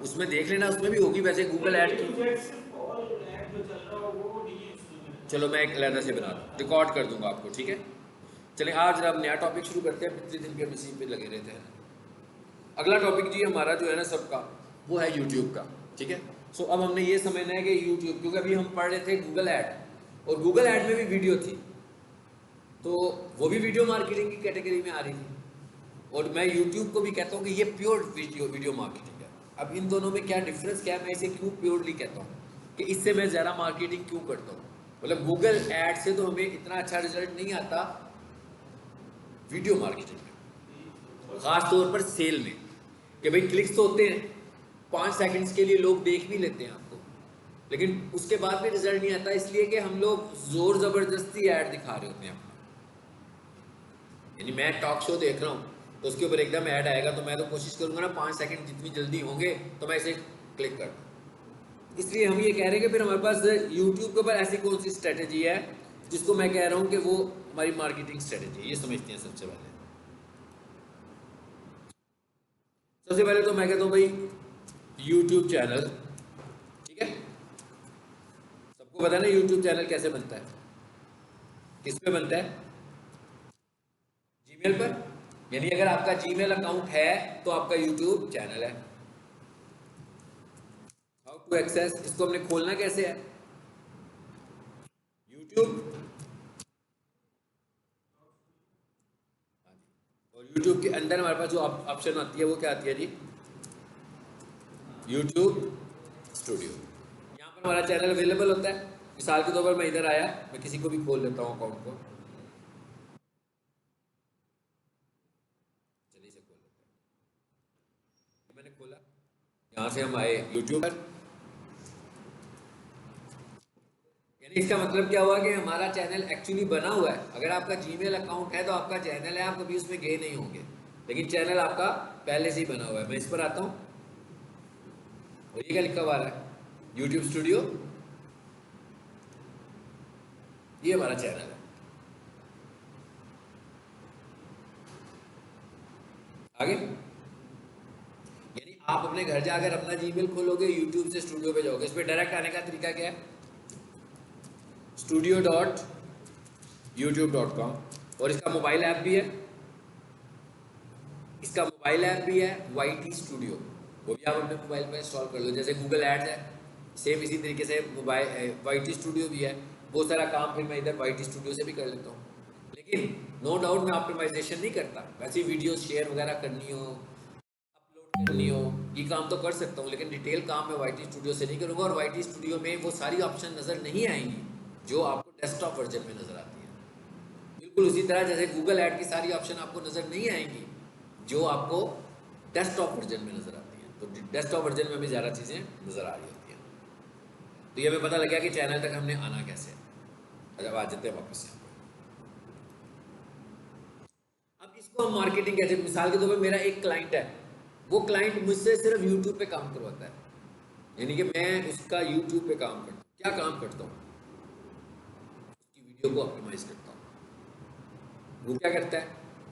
उसमें देख लेना, उसमें भी होगी वैसे गूगल ऐड की। चलो मैं एक अलहदा से बना दूँ, रिकॉर्ड कर दूंगा आपको, ठीक है। चलिए आज हम नया टॉपिक शुरू करते हैं, पिछले दिन भी हम इसी पे लगे रहते हैं। अगला टॉपिक जी हमारा जो है ना सबका, वो है यूट्यूब का, ठीक है। सो अब हमने ये समझना है कि यूट्यूब, क्योंकि अभी हम पढ़ रहे थे गूगल ऐड, और गूगल ऐड में भी वीडियो थी, तो वो भी वीडियो मार्केटिंग की कैटेगरी में आ रही थी, और मैं यूट्यूब को भी कहता हूँ कि ये प्योर वीडियो मार्केटिंग है। अब इन दोनों में क्या डिफरेंस, क्या मैं इसे क्यों प्योरली कहता हूँ कि इससे मैं ज़्यादा मार्केटिंग क्यों करता हूँ। मतलब गूगल ऐड से तो हमें इतना अच्छा रिजल्ट नहीं आता वीडियो मार्केटिंग में, खास तौर पर सेल में, कि भाई क्लिक्स तो होते हैं 5 सेकंड्स के लिए, लोग देख भी लेते हैं आपको, लेकिन उसके बाद भी रिजल्ट नहीं आता, इसलिए कि हम लोग जोर जबरदस्ती ऐड दिखा रहे होते हैं अपना। यानी मैं टॉक शो देख रहा हूँ तो उसके ऊपर एकदम ऐड आएगा, तो मैं तो कोशिश करूंगा ना 5 सेकंड जितनी जल्दी होंगे तो मैं इसे क्लिक कर दूँ। इसलिए हम ये कह रहे हैं कि फिर हमारे पास यूट्यूब के ऊपर ऐसी कौन सी स्ट्रेटेजी है जिसको मैं कह रहा हूँ कि वो हमारी मार्केटिंग स्ट्रेटेजी है, ये समझते हैं। सबसे पहले तो मैं कहता हूँ भाई यूट्यूब चैनल, ठीक है। सबको पता है ना यूट्यूब चैनल कैसे बनता है, किस पे बनता है? जीमेल पर। यानी अगर आपका जीमेल अकाउंट है तो आपका यूट्यूब चैनल है। हाउ टू एक्सेस, इसको हमने खोलना कैसे है? यूट्यूब, और यूट्यूब के अंदर हमारे पास जो ऑप्शन आती है वो क्या आती है जी? YouTube studio. यहाँ पर हमारा चैनल अवेलेबल होता है। मिसाल के तौर पर मैं इधर आया, मैं किसी को भी खोल लेता हूँ अकाउंट को, चलिए इसे खोल लेते हैं। मैंने खोला, यहाँ से हम आए यूट्यूब पर। यानी इसका मतलब क्या हुआ कि हमारा चैनल एक्चुअली बना हुआ है। अगर आपका जीमेल अकाउंट है तो आपका चैनल है, आप कभी उसमें गए नहीं होंगे, लेकिन चैनल आपका पहले से ही बना हुआ है। मैं इस पर आता हूँ और ये क्या लिखा हुआ है? YouTube studio. ये हमारा चैनल है। आगे यानी आप अपने घर जाकर अपना जीमेल खोलोगे, यूट्यूब से स्टूडियो पे जाओगे। इस पर डायरेक्ट आने का तरीका क्या है? studio.youtube.com। और इसका मोबाइल ऐप भी है, इसका मोबाइल ऐप भी है YT स्टूडियो, वो भी आप अपने मोबाइल पर इंस्टॉल कर लो। जैसे गूगल एड्स है, सेम इसी तरीके से मोबाइल YT स्टूडियो भी है। बहुत सारा काम फिर मैं इधर YT स्टूडियो से भी कर लेता हूँ, लेकिन नो डाउट मैं ऑप्टिमाइजेशन नहीं करता। वैसे वीडियो शेयर वगैरह करनी हो, अपलोड करनी हो, ये काम तो कर सकता हूँ, लेकिन डिटेल काम मैं YT स्टूडियो से नहीं करूँगा। और YT स्टूडियो में वो सारी ऑप्शन नज़र नहीं आएंगी जो आपको डेस्कटॉप वर्जन में नज़र आती है। बिल्कुल उसी तरह जैसे गूगल ऐड की सारी ऑप्शन आपको नज़र नहीं आएंगी जो आपको डेस्कटॉप वर्जन में नज़र आती हैं। तो डेस्कटॉप वर्जन में भी ज़्यादा चीज़ें नज़र आ रही होती हैं। तो ये हमें पता लग गया कि चैनल तक हमने आना कैसे है। अच्छा, आ जाते हैं वापस से। अब इसको हम मार्केटिंग कैसे, मिसाल के तौर पर मेरा एक क्लाइंट है, वो क्लाइंट मुझसे सिर्फ यूट्यूब पे काम करवाता है, यानी कि मैं उसका यूट्यूब पे काम करता हूँ। क्या काम करता हूँ? उसकी वीडियो को ऑप्टिमाइज करता हूँ। वो क्या करता है?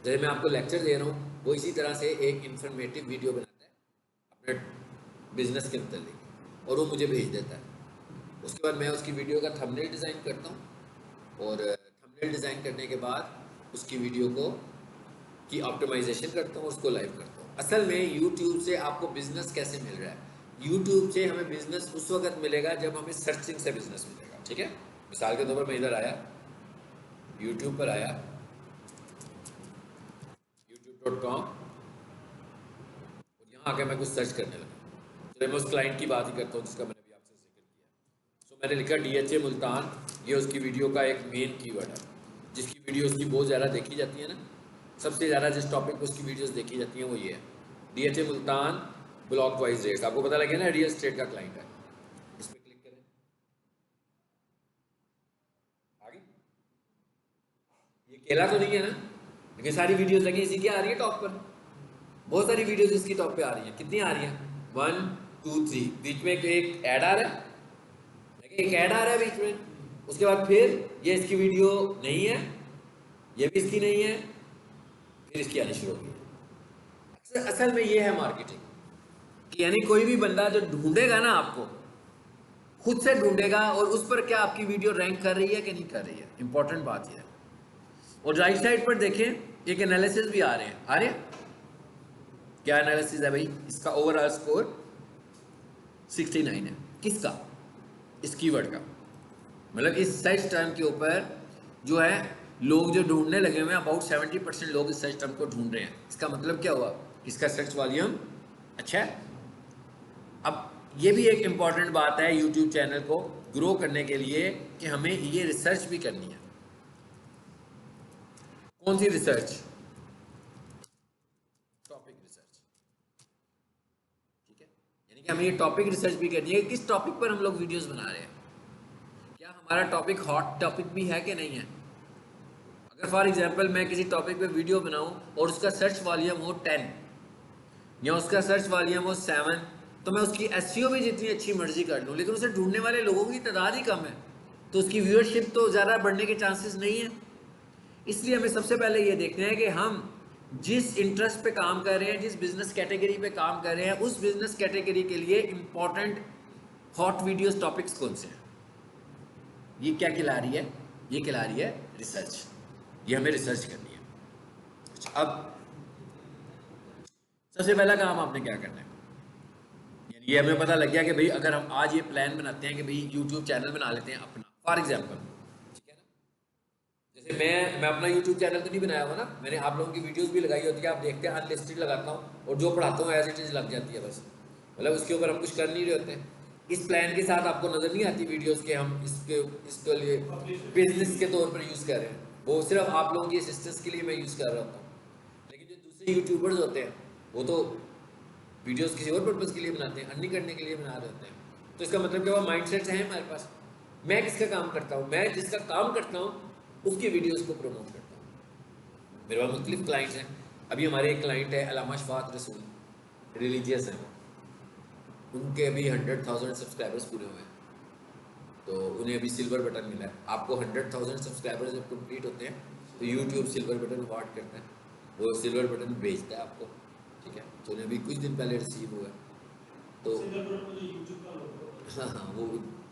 जैसे मैं आपको लेक्चर दे रहा हूँ, वो इसी तरह से एक इंफॉर्मेटिव वीडियो बनाता है अपने बिजनेस के मतलब, और वो मुझे भेज देता है। उसके बाद मैं उसकी वीडियो का थंबनेल डिज़ाइन करता हूँ, और थंबनेल डिज़ाइन करने के बाद उसकी वीडियो को की ऑप्टिमाइजेशन करता हूँ, उसको लाइव करता हूँ। असल में यूट्यूब से आपको बिजनेस कैसे मिल रहा है? यूट्यूब से हमें बिजनेस उस वक्त मिलेगा जब हमें सर्चिंग से बिजनेस मिलेगा, ठीक है। मिसाल के तौर पर मैं इधर आया, यूट्यूब पर आया, youtube.com, और यहाँ आकर मैं कुछ सर्च करने लगा। तो मैं उस क्लाइंट की बात ही करता हूँ जिसका मैंने अभी आपसे जिक्र किया। सो मैंने लिखा DHA मुल्तान, ये उसकी वीडियो का एक मेन कीवर्ड है, जिसकी वीडियो उसकी बहुत ज़्यादा देखी जाती है ना। सबसे ज़्यादा जिस टॉपिक पर उसकी वीडियोस देखी जाती हैं वो ये है, DHA Multan block wise rates. आपको पता लगे ना रियल एस्टेट का क्लाइंट है। इस पर क्लिक करें, आगे ये केला तो नहीं है ना, लेकिन सारी वीडियोस लगी इसी की आ रही है टॉप पर। बहुत सारी वीडियोस इसकी टॉप पे आ रही हैं। कितनी आ रही हैं? 1 2 3, बीच में एक ऐड आ रहा है, एक ऐड आ रहा है बीच में। उसके बाद फिर ये इसकी वीडियो नहीं है, ये भी इसकी नहीं है, फिर इसकी आनी शुरू हो गई। असल में ये है मार्केटिंग। कि यानी कोई भी बंदा जो ढूंढेगा ना आपको, खुद से ढूंढेगा और उस पर क्या आपकी वीडियो रैंक कर रही है कि नहीं कर रही है, इंपॉर्टेंट बात यह है। और राइट साइड पर देखें एक एनालिसिस भी आ रहे हैं, आ रहे हैं। क्या एनालिसिस है भाई? इसका ओवरऑल स्कोर 69 है। किसका? इस कीवर्ड का, मतलब इस सर्च टर्म के ऊपर जो है लोग जो ढूंढने लगे हुए हैं, अबाउट 70% लोग इस सर्च टर्म को ढूंढ रहे हैं। इसका मतलब क्या हुआ? इसका सर्च वॉल्यूम अच्छा है। अब ये भी एक इम्पॉर्टेंट बात है यूट्यूब चैनल को ग्रो करने के लिए कि हमें ये रिसर्च भी करनी है। कौन सी रिसर्च? टॉपिक रिसर्च, ठीक है। यानी कि हमें ये टॉपिक रिसर्च भी करनी है, किस टॉपिक पर हम लोग वीडियोस बना रहे हैं, क्या हमारा टॉपिक हॉट टॉपिक भी है कि नहीं है। अगर फॉर एग्जांपल मैं किसी टॉपिक पे वीडियो बनाऊं और उसका सर्च वॉल्यूम हो 10 या उसका सर्च वॉल्यूम हो 7, तो मैं उसकी एसईओ भी जितनी अच्छी मर्जी कर लूँ, लेकिन उसे ढूंढने वाले लोगों की तादाद ही कम है, तो उसकी व्यूअरशिप तो ज़्यादा बढ़ने के चांसेस नहीं है। इसलिए हमें सबसे पहले ये देखना है कि हम जिस इंटरेस्ट पे काम कर रहे हैं, जिस बिजनेस कैटेगरी पे काम कर रहे हैं, उस बिजनेस कैटेगरी के लिए इंपॉर्टेंट हॉट वीडियोस टॉपिक्स कौन से हैं। ये क्या कहला रही है? ये कहला रही है रिसर्च। ये हमें रिसर्च करनी है। अब सबसे पहला काम आपने क्या करना है, यानी ये हमें पता लग गया कि भाई अगर हम आज ये प्लान बनाते हैं कि भाई यूट्यूब चैनल बना लेते हैं अपना, फॉर एग्जाम्पल, ठीक है ना। जैसे मैं अपना यूट्यूब चैनल तो नहीं बनाया हुआ ना, मैंने आप लोगों की वीडियोस भी लगाई होती है, आप देखते हैं अनलिस्टेड लगाता हूँ और जो पढ़ाता हूँ एज इट इज लग जाती है बस, मतलब उसके ऊपर हम कुछ कर नहीं रहे होते हैं। इस प्लान के साथ आपको नजर नहीं आती वीडियोस के हम इसके लिए बिजनेस के तौर पर यूज़ कर रहे हैं, वो सिर्फ आप लोगों की असिस्टेंस के लिए मैं यूज़ कर रहा होता हूँ। लेकिन जो दूसरे यूट्यूबर्स होते हैं वो तो वीडियोस किसी और पर्पज़ के लिए बनाते हैं, अर्निंग करने के लिए बना रहे होते हैं। तो इसका मतलब क्या हुआ, माइंडसेट है हमारे पास। मैं किसका काम करता हूँ? मैं जिसका काम करता हूँ उसकी वीडियोस को प्रमोट करता हूँ। मेरे पास मुख्तलिफ क्लाइंट्स हैं। अभी हमारे एक क्लाइंट है अल्लामा शफात रसूल, रिलीजियस हैं, उनके अभी 100,000 सब्सक्राइबर्स पूरे हुए हैं, तो उन्हें अभी सिल्वर बटन मिला है। आपको 100,000 सब्सक्राइबर्स जब कंप्लीट होते हैं तो यूट्यूब सिल्वर बटन अवार्ड करता है, वो सिल्वर बटन भेजता है आपको, ठीक है। तो उन्हें अभी कुछ दिन पहले रिसीव हुआ है। तो हाँ हाँ, वो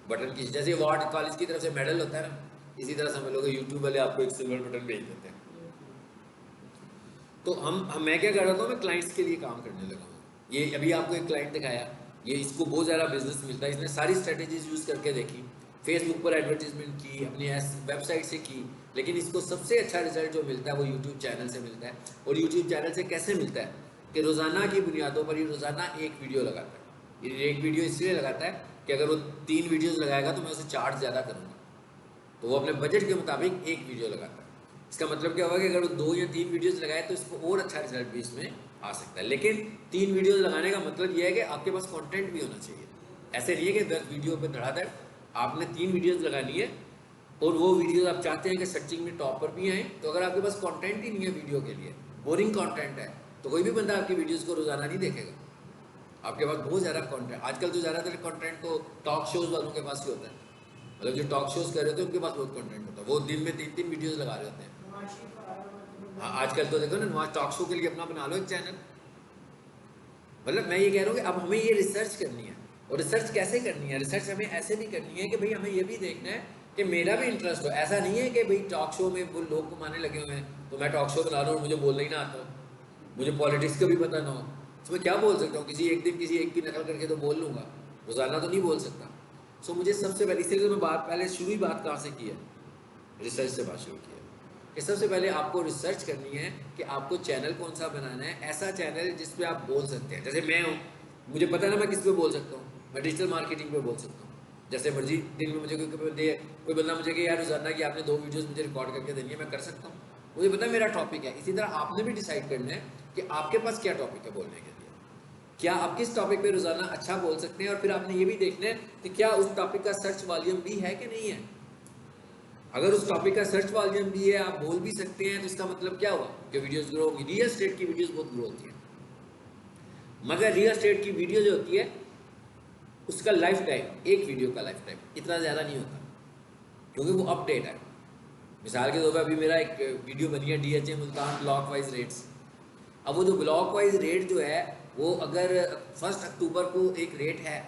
बटन की जैसे अवार्ड कॉलेज की तरफ से मेडल होता है ना, इसी तरह समझ लोगे यूट्यूब वाले आपको एक सिल्वर बटन भेज देते हैं। तो मैं क्या कर रहा था, मैं क्लाइंट्स के लिए काम करने लगा हूँ। ये अभी आपको एक क्लाइंट दिखाया, ये इसको बहुत ज़्यादा बिजनेस मिलता है, इसने सारी स्ट्रेटेजीज यूज़ करके देखी, फेसबुक पर एडवर्टीजमेंट की, अपनी वेबसाइट से की, लेकिन इसको सबसे अच्छा रिजल्ट जो मिलता है वो यूट्यूब चैनल से मिलता है। और यूट्यूब चैनल से कैसे मिलता है कि रोज़ाना की बुनियादों पर ये रोज़ाना एक वीडियो लगाता है। ये एक वीडियो इसलिए लगाता है कि अगर वो 3 वीडियोज़ लगाएगा तो मैं उसे चार्ज ज़्यादा करूँगा, तो वो अपने बजट के मुताबिक एक वीडियो लगाता है। इसका मतलब क्या होगा कि अगर वो 2 या 3 वीडियोस लगाए तो इसको और अच्छा रिजल्ट भी इसमें आ सकता है। लेकिन 3 वीडियोस लगाने का मतलब यह है कि आपके पास कंटेंट भी होना चाहिए। ऐसे नहीं है कि 10 वीडियो पर धड़ाधड़, आपने 3 वीडियोस लगानी है और वो वीडियोस आप चाहते हैं कि सर्चिंग में टॉप पर भी आए, तो अगर आपके पास कंटेंट ही नहीं है वीडियो के लिए, बोरिंग कंटेंट है, तो कोई भी बंदा आपकी वीडियोस को रोजाना नहीं देखेगा। आपके पास बहुत ज़्यादा कंटेंट, आजकल तो ज़्यादातर कंटेंट तो टॉक शोज वालों के पास ही होता है, मतलब जो टॉक शोज कर रहे होते हैं उनके पास बहुत कंटेंट होता है, वो दिन में 3-3 वीडियोस लगा रहे होते हैं। हाँ, आजकल तो देखो ना, नवाज टॉक शो के लिए अपना बना लो एक चैनल। मतलब मैं ये कह रहा हूँ कि अब हमें ये रिसर्च करनी है। और रिसर्च कैसे करनी है? रिसर्च हमें ऐसे भी करनी है कि भाई हमें ये भी देखना है कि मेरा भी इंटरेस्ट हो। ऐसा नहीं है कि भाई टॉक शो में वो लोग कमाने लगे हुए हैं तो मैं टॉक शो बना रहा हूँ, मुझे बोलना ही ना आता हो, मुझे पॉलिटिक्स का भी पता ना हो, तो मैं क्या बोल सकता हूँ? किसी एक दिन किसी एक की नकल करके तो बोल लूँगा, रोजाना तो नहीं बोल सकता। सो मुझे सबसे पहले, इसीलिए तो मैं बात पहले शुरू ही बात कहाँ से की है, रिसर्च से बात शुरू की है कि सबसे पहले आपको रिसर्च करनी है कि आपको चैनल कौन सा बनाना है, ऐसा चैनल जिस पे आप बोल सकते हैं। जैसे मैं हूँ, मुझे पता है ना मैं किस पे बोल सकता हूँ, मैं डिजिटल मार्केटिंग पे बोल सकता हूँ। जैसे मर्जी दिन में मुझे कोई बंदा मुझे कि यार रोजाना कि आपने 2 वीडियोस मुझे रिकॉर्ड करके देनी है, मैं कर सकता हूँ, मुझे पता है मेरा टॉपिक है। इसी तरह आपने भी डिसाइड करना है कि आपके पास क्या टॉपिक है बोलने के लिए, क्या आप किस टॉपिक पे रोजाना अच्छा बोल सकते हैं, और फिर आपने ये भी देखना है कि क्या उस टॉपिक का सर्च वॉल्यूम भी है कि नहीं है। अगर उस टॉपिक का सर्च वॉल्यूम भी है, आप बोल भी सकते हैं, तो इसका मतलब क्या हुआ कि वीडियोस ग्रो होंगी। रियल एस्टेट की वीडियोस बहुत ग्रो होती है, मगर रियल एस्टेट की वीडियो जो होती है उसका लाइफ टाइम, एक वीडियो का लाइफ टाइम इतना ज़्यादा नहीं होता, क्योंकि वो अपडेट है। मिसाल के तौर पर अभी मेरा एक वीडियो बनी है DHA Multan block wise rates. अब वो जो ब्लॉक वाइज रेट जो है वो अगर 1 अक्टूबर को एक रेट है,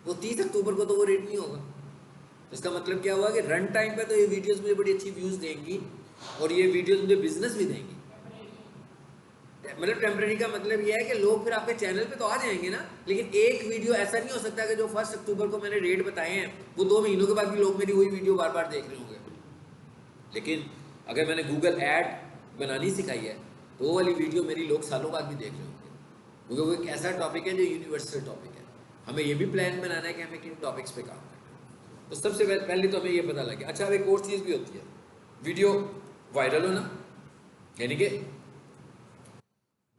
वो 30 अक्टूबर को तो वो रेट नहीं होगा। तो इसका मतलब क्या हुआ कि रन टाइम पे तो ये वीडियोस मुझे बड़ी अच्छी व्यूज़ देंगी और ये वीडियोस मुझे बिजनेस भी देंगी। मतलब टेम्परेरी का मतलब ये है कि लोग फिर आपके चैनल पे तो आ जाएंगे ना, लेकिन एक वीडियो ऐसा नहीं हो सकता कि जो 1 अक्टूबर को मैंने रेट बताए हैं वो 2 महीनों के बाद भी लोग मेरी वही वीडियो बार बार देख रहे होंगे। लेकिन अगर मैंने गूगल ऐड बनानी सिखाई है तो वो वाली वीडियो मेरी लोग सालों बाद भी देख रहे होंगे, क्योंकि वो एक ऐसा टॉपिक है जो यूनिवर्सल टॉपिक है। हमें ये भी प्लान बनाना है कि हमें किन टॉपिक्स पे काम करना है। तो सबसे पहले तो हमें ये पता लगे। अच्छा, अब एक और चीज़ भी होती है, वीडियो वायरल होना, यानी कि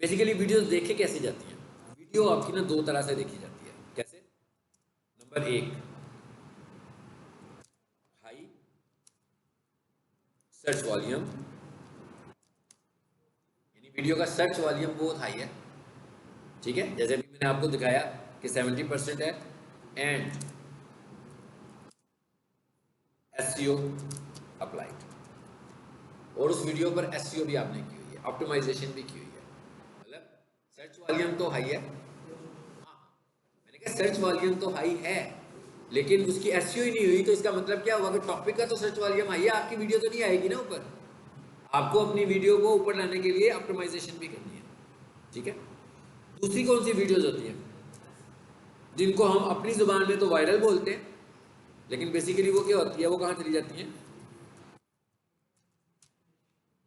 बेसिकली वीडियोस देखे कैसे जाती हैं। वीडियो आपकी ना 2 तरह से देखी जाती है। कैसे? नंबर 1, हाई सर्च वॉल्यूम, यानी वीडियो का सर्च वॉल्यूम बहुत हाई है, ठीक है, जैसे अभी मैंने आपको दिखाया कि 70% है, एंड एसईओ अप्लाइड, और उस वीडियो पर एसईओ भी आपने की हुई है, ऑप्टिमाइजेशन भी की हुई है, मतलब सर्च वॉल्यूम तो हाई है। मैंने कहा सर्च वॉल्यूम तो हाई है, लेकिन उसकी एसईओ ही नहीं हुई, तो इसका मतलब क्या हुआ कि टॉपिक का तो सर्च वॉल्यूम हाई है, आपकी वीडियो तो नहीं आएगी ना ऊपर। आपको अपनी वीडियो को ऊपर लाने के लिए ऑप्टिमाइजेशन भी करनी है, ठीक है। दूसरी कौन सी वीडियोस होती हैं जिनको हम अपनी जुबान में तो वायरल बोलते हैं, लेकिन बेसिकली वो क्या होती है, वो कहाँ चली जाती हैं?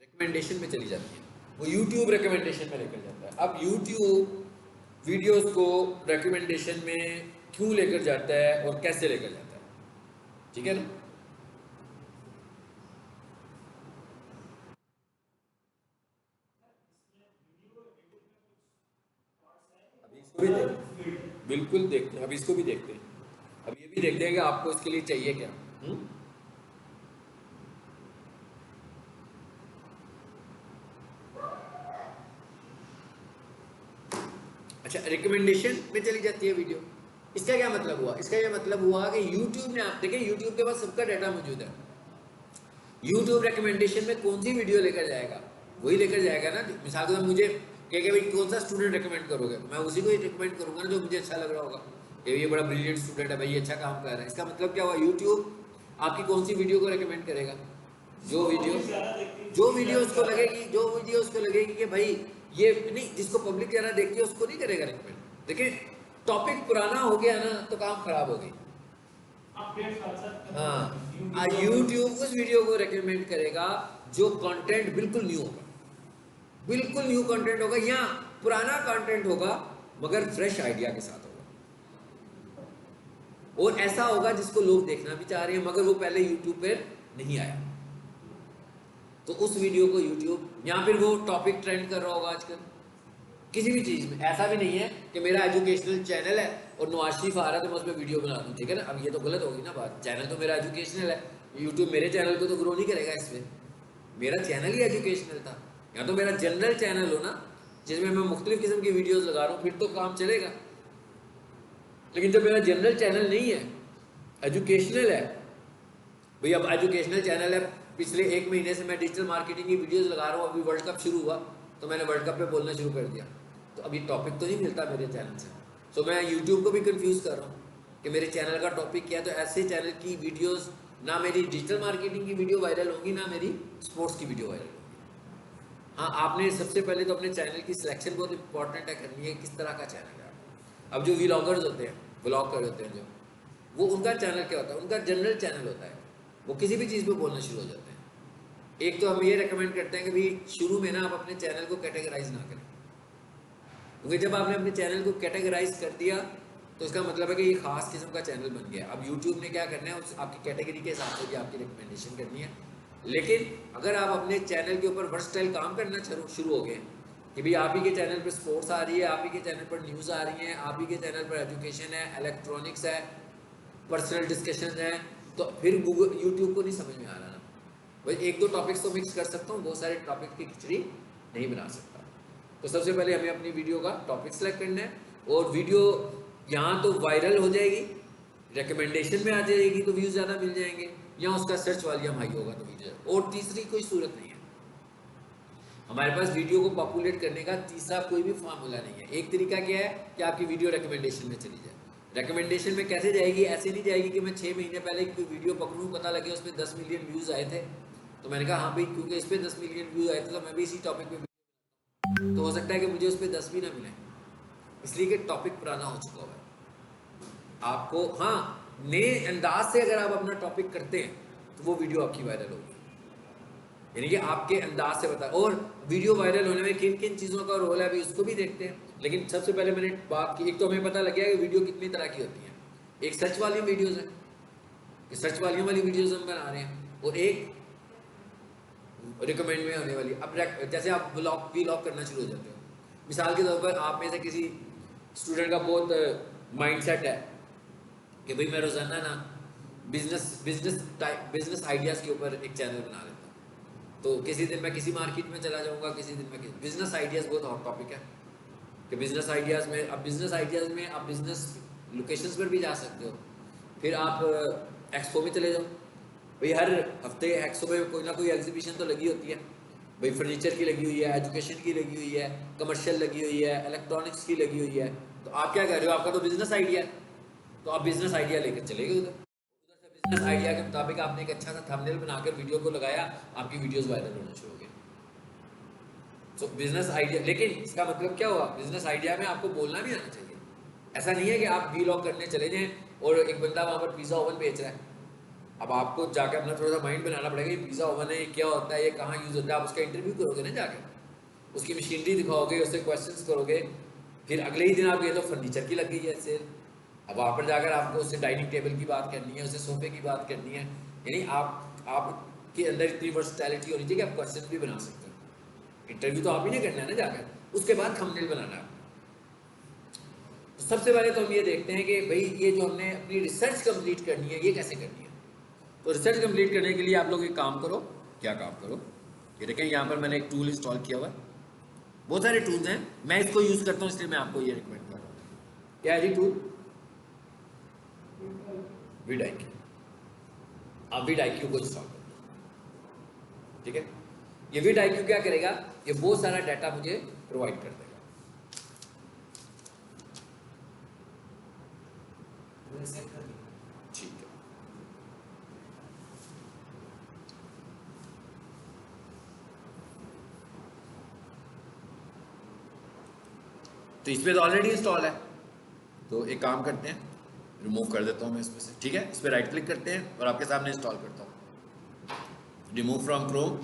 रिकमेंडेशन में चली जाती है। वो यूट्यूब रिकमेंडेशन में लेकर जाता है। अब यूट्यूब वीडियोस को रिकमेंडेशन में क्यों लेकर जाता है और कैसे लेकर जाता है, ठीक है ना। अभी इसको भी बिल्कुल देखते हैं, अभी इसको भी देखते हैं, अब ये भी देखते हैं कि आपको इसके लिए चाहिए क्या। अच्छा, रिकमेंडेशन में चली जाती है वीडियो। इसका क्या मतलब हुआ? इसका ये मतलब हुआ कि YouTube ने, आप देखें YouTube के पास सबका डाटा मौजूद है। YouTube रिकमेंडेशन में कौन सी वीडियो लेकर जाएगा, वही लेकर जाएगा ना। मिसाल के तौर मुझे कहेगा भाई कौन सा स्टूडेंट रिकमेंड करोगे, मैं उसी को ही रिकमेंड करूंगा ना जो मुझे अच्छा लग रहा होगा, कि ये बड़ा ब्रिलियंट स्टूडेंट है भाई, ये अच्छा काम कर रहा है। इसका मतलब क्या हुआ, YouTube आपकी कौन सी वीडियो को रिकमेंड करेगा? जो वीडियो उसको लगेगी, जो वीडियो उसको लगेगी कि भाई ये नहीं, जिसको पब्लिक ज़्यादा देखती है उसको नहीं करेगा रिकमेंड। देखिए, टॉपिक पुराना हो गया ना तो काम खराब हो गई। हाँ, यूट्यूब उस वीडियो को रिकमेंड करेगा जो कंटेंट बिल्कुल न्यू होगा, बिल्कुल न्यू कंटेंट होगा, या पुराना कंटेंट होगा मगर फ्रेश आइडिया के साथ होगा, और ऐसा होगा जिसको लोग देखना भी चाह रहे हैं मगर वो पहले यूट्यूब पर नहीं आया, तो उस वीडियो को यूट्यूब, या फिर वो टॉपिक ट्रेंड कर रहा होगा आजकल किसी भी चीज़ में। ऐसा भी नहीं है कि मेरा एजुकेशनल चैनल है और नवाज शरीफ आ रहा है तो मैं उस पर वीडियो बना दूँ, ठीक है ना। अब ये तो गलत होगी ना बात। चैनल तो मेरा एजुकेशनल है, यूट्यूब मेरे चैनल को तो ग्रो नहीं करेगा इसमें, मेरा चैनल ही एजुकेशनल था। या तो मेरा जनरल चैनल हो ना, जिसमें मैं मुख्तलिफ किस्म की वीडियोज़ लगा रहा हूँ, फिर तो काम चलेगा। लेकिन जब मेरा जनरल चैनल नहीं है, एजुकेशनल है भाई, अब एजुकेशनल चैनल है, पिछले 1 महीने से मैं डिजिटल मार्केटिंग की वीडियोस लगा रहा हूँ, अभी वर्ल्ड कप शुरू हुआ तो मैंने वर्ल्ड कप पे बोलना शुरू कर दिया, तो अभी टॉपिक तो नहीं मिलता मेरे चैनल से, तो मैं यूट्यूब को भी कंफ्यूज कर रहा हूँ कि मेरे चैनल का टॉपिक क्या है। तो ऐसे चैनल की वीडियोस, ना मेरी डिजिटल मार्केटिंग की वीडियो वायरल होगी, ना मेरी स्पोर्ट्स की वीडियो वायरल होगी। हाँ, आपने सबसे पहले तो अपने चैनल की सिलेक्शन बहुत इंपॉर्टेंट है करनी है, किस तरह का चैनल है। अब जो व्लॉगर्स होते हैं, व्लॉगर होते हैं जो, वो उनका चैनल क्या होता है, उनका जनरल चैनल होता है, वो किसी भी चीज़ पे बोलना शुरू हो जाते हैं। एक तो हम ये रेकमेंड करते हैं कि भाई शुरू में ना आप अपने चैनल को कैटेगराइज ना करें, क्योंकि जब आपने अपने चैनल को कैटेगराइज कर दिया तो इसका मतलब है कि ये खास किस्म का चैनल बन गया। अब यूट्यूब ने क्या करना है, उस आपकी कैटेगरी के हिसाब से भी आपकी रिकमेंडेशन करनी है। लेकिन अगर आप अपने चैनल के ऊपर वर्सटाइल काम करना शुरू हो गए कि भाई आप ही के चैनल पर स्पोर्ट्स आ रही है, आप ही के चैनल पर न्यूज़ आ रही हैं, आप ही के चैनल पर एजुकेशन है, इलेक्ट्रॉनिक्स है, पर्सनल डिस्कशन है, तो फिर गूगल यूट्यूब को नहीं समझ में आ रहा ना भाई, 1-2 टॉपिक्स तो मिक्स कर सकता हूँ, बहुत सारे टॉपिक की खिचड़ी नहीं बना सकता। तो सबसे पहले हमें अपनी वीडियो का टॉपिक सेलेक्ट करना है, और वीडियो यहाँ तो वायरल हो जाएगी, रिकमेंडेशन में आ जाएगी तो व्यूज़ ज़्यादा मिल जाएंगे, या उसका सर्च वॉल्यूम हाई होगा तो व्यूज़, और तीसरी कोई सूरत नहीं है। हमारे पास वीडियो को पॉपुलेट करने का तीसरा कोई भी फार्मूला नहीं है। एक तरीका क्या है कि आपकी वीडियो रिकमेंडेशन में चली जाए। रिकमेंडेशन में कैसे जाएगी? ऐसे नहीं जाएगी कि मैं 6 महीने पहले कोई वीडियो पकड़ूँ, पता लगे उस पर 10 मिलियन व्यूज़ आए थे, तो मैंने कहा हाँ भाई क्योंकि इस पर 10 मिलियन व्यूज़ आए थे तो मैं भी इसी टॉपिक पे, तो हो सकता है कि मुझे उस पर 10 भी ना मिले, इसलिए कि टॉपिक पुराना हो चुका हुआ है। आपको हाँ नए अंदाज से अगर आप अपना टॉपिक करते हैं तो वो वीडियो आपकी वायरल होगी, यानी कि आपके अंदाज से बता। और वीडियो वायरल होने में किन किन चीज़ों का रोल है अभी उसको भी देखते हैं। लेकिन सबसे पहले मैंने बात की, एक तो हमें पता लग गया कि वीडियो कितनी तरह की होती है। एक सर्च वाली वीडियोज़ है कि सर्च वाली वीडियोज़ हम बना रहे हैं, और एक रिकमेंड में होने वाली। अब जैसे आप व्लॉग करना शुरू हो जाते हो, मिसाल के तौर पर आप में से किसी स्टूडेंट का बहुत माइंडसेट है कि भाई मैं रोज़ाना ना बिजनेस आइडियाज़ के ऊपर एक चैनल बना लेता हूँ, तो किसी दिन मैं किसी मार्केट में चला जाऊँगा, किसी दिन मैं बिजनेस आइडियाज़ बहुत हॉट टॉपिक है कि बिजनेस आइडियाज़ में, अब बिजनेस आइडियाज़ में आप बिजनेस लोकेशंस पर भी जा सकते हो। फिर आप एक्सपो में चले जाओ, भाई हर हफ्ते एक्सपो में कोई ना कोई एग्जीबिशन तो लगी होती है, भाई फर्नीचर की लगी हुई है, एजुकेशन की लगी हुई है, कमर्शियल लगी हुई है, इलेक्ट्रॉनिक्स की लगी हुई है। तो आप क्या कर रहे हो? आपका तो बिजनेस आइडिया है, तो आप बिजनेस आइडिया लेकर चले गए उधर से बिजनेस आइडिया के मुताबिक आपने एक अच्छा सा थंबनेल बनाकर वीडियो को लगाया, आपकी वीडियोस वायरल होना शुरू हो गई। तो बिजनेस आइडिया, लेकिन इसका मतलब क्या हुआ? बिजनेस आइडिया में आपको बोलना भी आना चाहिए। ऐसा नहीं है कि आप वीलॉग करने चले जाएं और एक बंदा वहाँ पर पिज़्ज़ा ओवन बेच रहा है, अब आपको जाके अपना थोड़ा सा माइंड बनाना पड़ेगा, ये पिज़्ज़ा ओवन है, ये क्या होता है, ये कहाँ यूज़ होता है। आप उसका इंटरव्यू करोगे ना जाके, उसकी मशीनरी दिखाओगे, उससे क्वेश्चंस करोगे, फिर अगले ही दिन आप ये तो फर्नीचर की लग गई है सेल, अब वहाँ पर जाकर आपको उससे डाइनिंग टेबल की बात करनी है, उससे सोफे की बात करनी है। यानी आपके अंदर इतनी वर्सटैलिटी होनी चाहिए कि आप क्वेश्चन भी बना सकते हो। इंटरव्यू तो आप ही नहीं करना है ना जाकर, उसके बाद थंबनेल बनाना है। तो सबसे पहले तो हम ये देखते हैं कि भाई ये जो हमने अपनी रिसर्च कंप्लीट करनी है ये कैसे करनी है। तो रिसर्च कंप्लीट करने के लिए आप लोग एक काम करो। क्या काम करो? ये देखें यहाँ पर मैंने एक टूल इंस्टॉल किया हुआ है, बहुत सारे टूल्स हैं, मैं इसको यूज़ करता हूँ इसलिए मैं आपको ये रिकमेंड कर रहा हूँ। क्या है जी टूल? vidIQ। आप vidIQ को इंस्टॉल करो, ठीक है। ये vidIQ क्या करेगा? ये बहुत सारा डाटा मुझे प्रोवाइड कर देगा। ठीक है, तो इसमें तो ऑलरेडी इंस्टॉल है, तो एक काम करते हैं, रिमूव कर देता हूँ मैं इसमें से, ठीक है। इस पर राइट क्लिक करते हैं और आपके सामने इंस्टॉल करता हूँ। Remove from Chrome,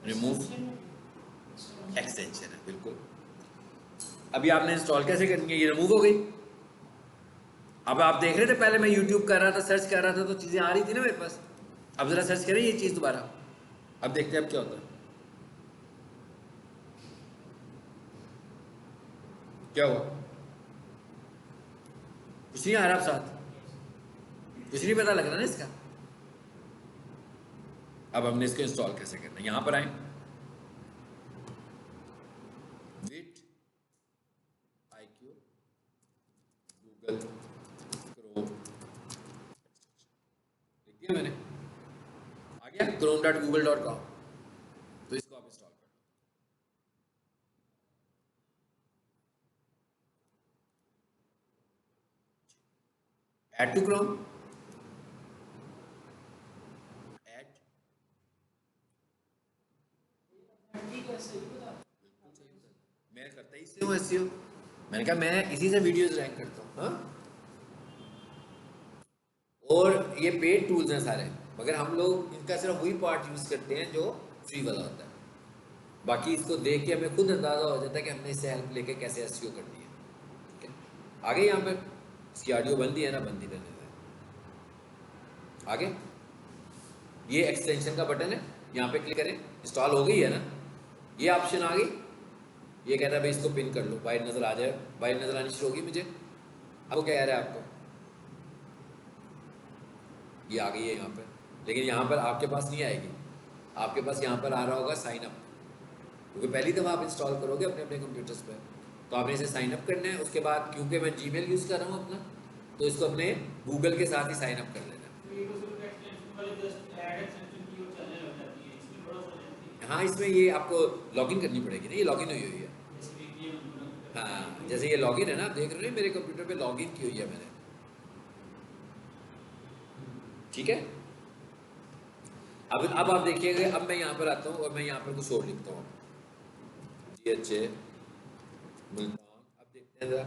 remove extension है, बिल्कुल। अभी आपने इंस्टॉल कैसे करनी है? ये रिमूव हो गई। अब आप देख रहे थे पहले मैं यूट्यूब कर रहा था, सर्च कर रहा था, तो चीज़ें आ रही थी ना मेरे पास। अब जरा सर्च करें ये चीज़ दोबारा, अब देखते हैं अब क्या होता है। क्या हुआ? कुछ नहीं आ रहा, आप साथ कुछ नहीं पता लग रहा ना इसका। अब हमने इसको इंस्टॉल कैसे करना है? यहां पर आए, विट आईक्यू गूगल क्रोम लिख दिया मैंने, आ गया chrome.google.com। तो इसको आप इंस्टॉल कर, ऐड टू क्रोम, ऐड, मैं करता ही इससे हूँ एसईओ। मैंने कहा मैं इसी से वीडियोस रैंक करता हूँ, हाँ। और ये पेड टूल्स हैं सारे, मगर हम लोग इनका सिर्फ वही पार्ट यूज़ करते हैं जो फ्री वाला होता है। बाकी इसको देख के हमें खुद अंदाज़ा हो जाता है कि हमने इससे हेल्प लेके कैसे एसईओ करनी है, ठीक है। आगे यहाँ पर इसकी ऑडियो बंद ही है ना, बंद ही रहने दें। आगे ये एक्सटेंशन का बटन है, यहाँ पे क्लिक करें, इंस्टॉल हो गई है ना, ये ऑप्शन आ गई। ये कहता है भाई इसको पिन कर लो, बाइट नज़र आ जाए, बाइट नज़र आनी शुरू होगी मुझे। आपको क्या कह रहा है? आपको ये आ गई है यहाँ पर, लेकिन यहाँ पर आपके पास नहीं आएगी, आपके पास यहाँ पर आ रहा होगा साइन अप, क्योंकि पहली दफ़ा आप इंस्टॉल करोगे अपने अपने कंप्यूटर्स पर, तो आपने इसे साइन अप करना है। उसके बाद क्योंकि मैं जीमेल यूज़ कर रहा हूँ अपना, तो इसको अपने गूगल के साथ ही साइन अप कर लेना। हाँ इसमें ये आपको लॉगिन करनी पड़ेगी ना, ये लॉगिन हुई हुई है। हाँ जैसे ये लॉगिन है ना, आप देख रहे हो मेरे कंप्यूटर पे लॉगिन की हुई है मैंने, ठीक है। अब आप देखिएगा, अब मैं यहाँ पर आता हूँ और मैं यहाँ पर कुछ और लिखता हूँ, GHA मुल्तान। अब देखते हैं जरा,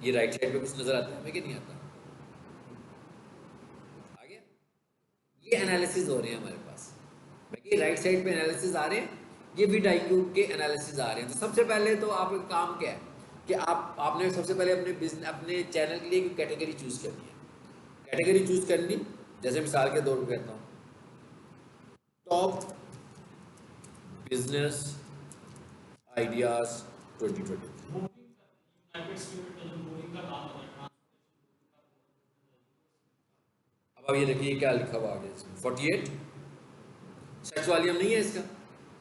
ये राइट साइड पे कुछ नजर आता है हमें कि नहीं आता? आ गया, ये एनालिसिस हो रहे हैं हमारे पास, बाकी राइट साइड पे एनालिसिस आ रहे हैं, ये भी डाइक्यू के एनालिसिस आ रहे हैं। तो सबसे पहले तो आप काम क्या है कि आपने सबसे पहले अपने बिजनेस, अपने चैनल के लिए एक कैटेगरी चूज करनी है। कैटेगरी चूज करनी, जैसे मिसाल के तौर पर कहता हूँ, टॉप बिजनेस आइडियाज 2020। अब ये देखिए क्या लिखा हुआ आगे इसमें, 48 सर्च वॉल्यूम नहीं है इसका।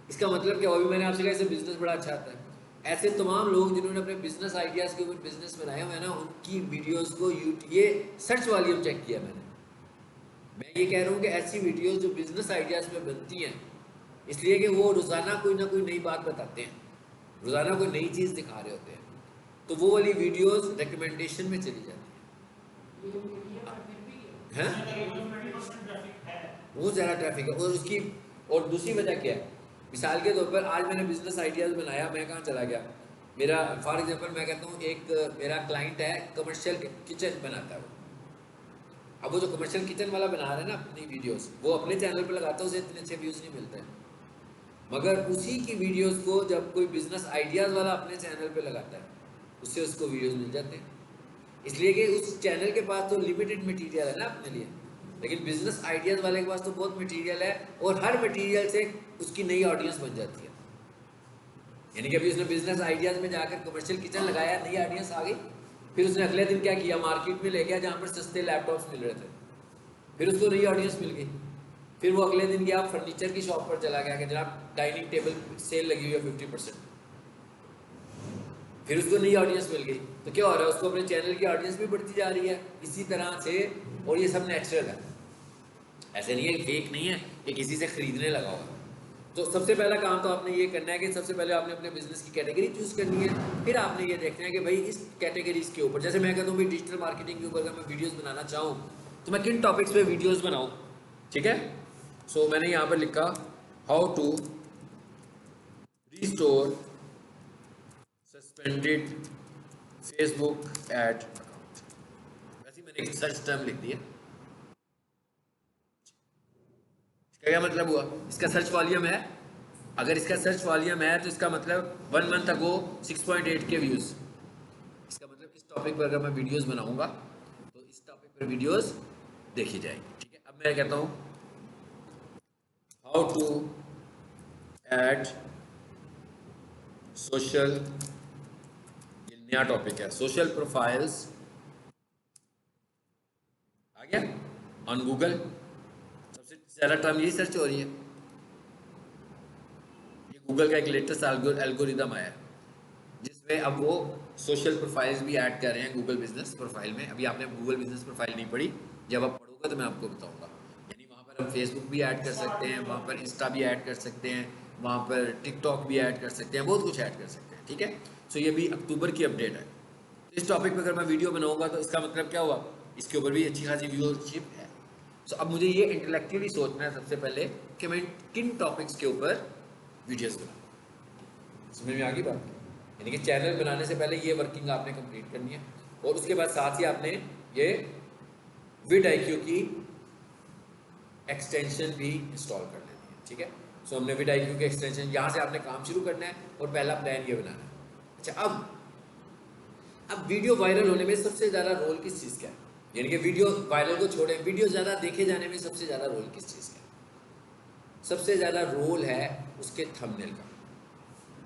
इसका मतलब क्या, अभी मैंने आपसे कहा इससे बिजनेस बड़ा अच्छा आता है। ऐसे तमाम लोग जिन्होंने अपने बिजनेस आइडियाज़ के ऊपर बिजनेस बनाए हुए हैं ना, उनकी वीडियोस को ये सर्च वॉल्यूम चेक किया मैंने। मैं ये कह रहा हूँ कि ऐसी वीडियोस जो बिजनेस आइडियाज़ में बनती हैं, इसलिए कि वो रोज़ाना कोई ना कोई नई बात बताते हैं, रोज़ाना कोई नई चीज़ दिखा रहे होते हैं, तो वो वाली वीडियोस रिकमेंडेशन में चली जाती हैं। बहुत ज़्यादा ट्रैफिक है। और उसकी और दूसरी वजह क्या है, मिसाल के तौर पर आज मैंने बिजनेस आइडियाज़ बनाया, मैं कहाँ चला गया, मेरा फॉर एग्जांपल मैं कहता हूँ एक मेरा क्लाइंट है, कमर्शियल किचन बनाता है वो। अब वो जो कमर्शियल किचन वाला बना रहा है ना अपनी वीडियोस, वो अपने चैनल पर लगाता है, उसे इतने अच्छे व्यूज़ नहीं मिलते हैं। मगर उसी की वीडियोस को जब कोई बिजनेस आइडियाज़ वाला अपने चैनल पे लगाता है, उससे उसको व्यूज़ मिल जाते हैं। इसलिए कि उस चैनल के पास तो लिमिटेड मटेरियल है ना अपने लिए, लेकिन बिजनेस आइडियाज़ वाले के पास तो बहुत मटेरियल है, और हर मटेरियल से उसकी नई ऑडियंस बन जाती है। यानी कि अभी उसने बिजनेस आइडियाज़ में जाकर कमर्शियल किचन लगाया, नई ऑडियंस आ गई, फिर उसने अगले दिन क्या किया, मार्केट में ले गया जहाँ पर सस्ते लैपटॉप्स मिल रहे थे, फिर उसको नई ऑडियंस मिल गई। फिर वो अगले दिन गया फर्नीचर की शॉप पर चला गया कि जनाब डाइनिंग टेबल सेल लगी हुई है 50%, फिर उसको नई ऑडियंस मिल गई। तो क्या हो रहा है, उसको अपने चैनल की ऑडियंस भी बढ़ती जा रही है इसी तरह से। और ये सब नेचुरल है, ऐसे नहीं है, फेक नहीं है कि किसी से खरीदने लगा हुआ। तो सबसे पहला काम तो आपने ये करना है कि सबसे पहले आपने अपने बिजनेस की कैटेगरी चूज करनी है। फिर आपने ये देखना है कि भाई इस कैटेगरीज के ऊपर, जैसे मैं कहता हूँ भाई डिजिटल मार्केटिंग के ऊपर अगर मैं वीडियोस बनाना चाहूँ तो मैं किन टॉपिक्स पे वीडियोस बनाऊँ, ठीक है। सो मैंने यहाँ पर लिखा how to restore suspended Facebook ad account, वैसे मैंने एक सर्च टर्म लिख दिया। इसका क्या मतलब हुआ, इसका सर्च वॉल्यूम है, अगर इसका सर्च वॉल्यूम है तो इसका मतलब 1 मंथ अगो 6.8 के व्यूज। इसका मतलब इस टॉपिक पर अगर मैं वीडियोस बनाऊंगा तो इस टॉपिक पर वीडियोस देखी जाएगी, ठीक है। अब मैं कहता हूँ हाउ टू ऐड सोशल, ये नया टॉपिक है, सोशल प्रोफाइल्स आ गया ऑन गूगल, सबसे ज़्यादा टर्म यही सर्च हो रही है। ये गूगल का एक लेटेस्ट एल्गोरिदम आया है जिसमें अब वो सोशल प्रोफाइल्स भी ऐड कर रहे हैं गूगल बिजनेस प्रोफाइल में। अभी आपने गूगल बिजनेस प्रोफाइल नहीं पढ़ी, जब आप पढ़ोगे तो मैं आपको बताऊंगा। यानी वहाँ पर हम फेसबुक भी ऐड कर सकते हैं, वहाँ पर इंस्टा भी ऐड कर सकते हैं, वहाँ पर टिकटॉक भी ऐड कर सकते हैं, बहुत कुछ ऐड कर सकते हैं, ठीक है। सो ये भी अक्टूबर की अपडेट है। तो इस टॉपिक पर अगर मैं वीडियो बनाऊंगा तो इसका मतलब क्या हुआ, इसके ऊपर भी अच्छी खासी व्यूअरशिप है। सो अब मुझे ये इंटेलेक्चुअली सोचना है सबसे पहले कि मैं किन टॉपिक्स के ऊपर वीडियोस बनाऊँ। समझ में आ गई बात, यानी कि चैनल बनाने से पहले ये वर्किंग आपने कंप्लीट करनी है, और उसके बाद साथ ही आपने ये vidIQ की एक्सटेंशन भी इंस्टॉल कर लेनी है, ठीक है। सो हमने vidIQ के एक्सटेंशन, यहाँ से आपने काम शुरू करना है और पहला प्लान ये बनाना है। अच्छा, अब वीडियो वायरल होने में सबसे ज़्यादा रोल किस चीज़ का है, यानी कि वीडियो वायरल को छोड़े, वीडियो ज़्यादा देखे जाने में सबसे ज़्यादा रोल किस चीज़ का है? सबसे ज़्यादा रोल है उसके थंबनेल का।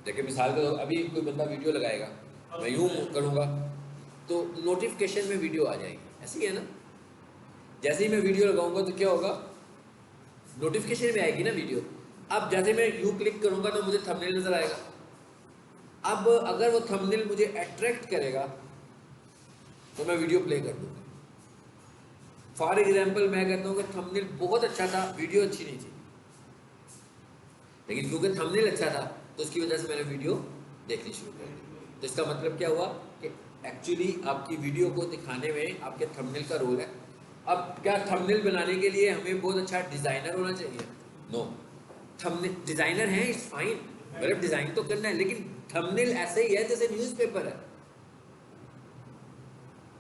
देखिए मिसाल के तौर, अभी कोई बंदा वीडियो लगाएगा, मैं यूँ करूँगा तो नोटिफिकेशन में वीडियो आ जाएगी, ऐसी है ना। जैसे ही मैं वीडियो लगाऊंगा तो क्या होगा, नोटिफिकेशन में आएगी ना वीडियो। अब जैसे मैं यूँ क्लिक करूँगा तो मुझे थंबनेल नज़र आएगा। अब अगर वो थंबनेल मुझे अट्रैक्ट करेगा तो मैं वीडियो प्ले कर दूँगा। फॉर एग्जाम्पल मैं कहता हूँ कि थंबनेल बहुत अच्छा था, वीडियो अच्छी नहीं थी, लेकिन क्योंकि थंबनेल अच्छा था तो उसकी वजह से मैंने वीडियो देखनी शुरू कर दी। तो इसका मतलब क्या हुआ कि एक्चुअली आपकी वीडियो को दिखाने में आपके थंबनेल का रोल है। अब क्या थंबनेल बनाने के लिए हमें बहुत अच्छा डिज़ाइनर होना चाहिए? नो, थंबनेल डिज़ाइनर है, इट्स फाइन, मतलब डिज़ाइन तो करना है, लेकिन थंबनेल ऐसे ही है जैसे न्यूज़पेपर है।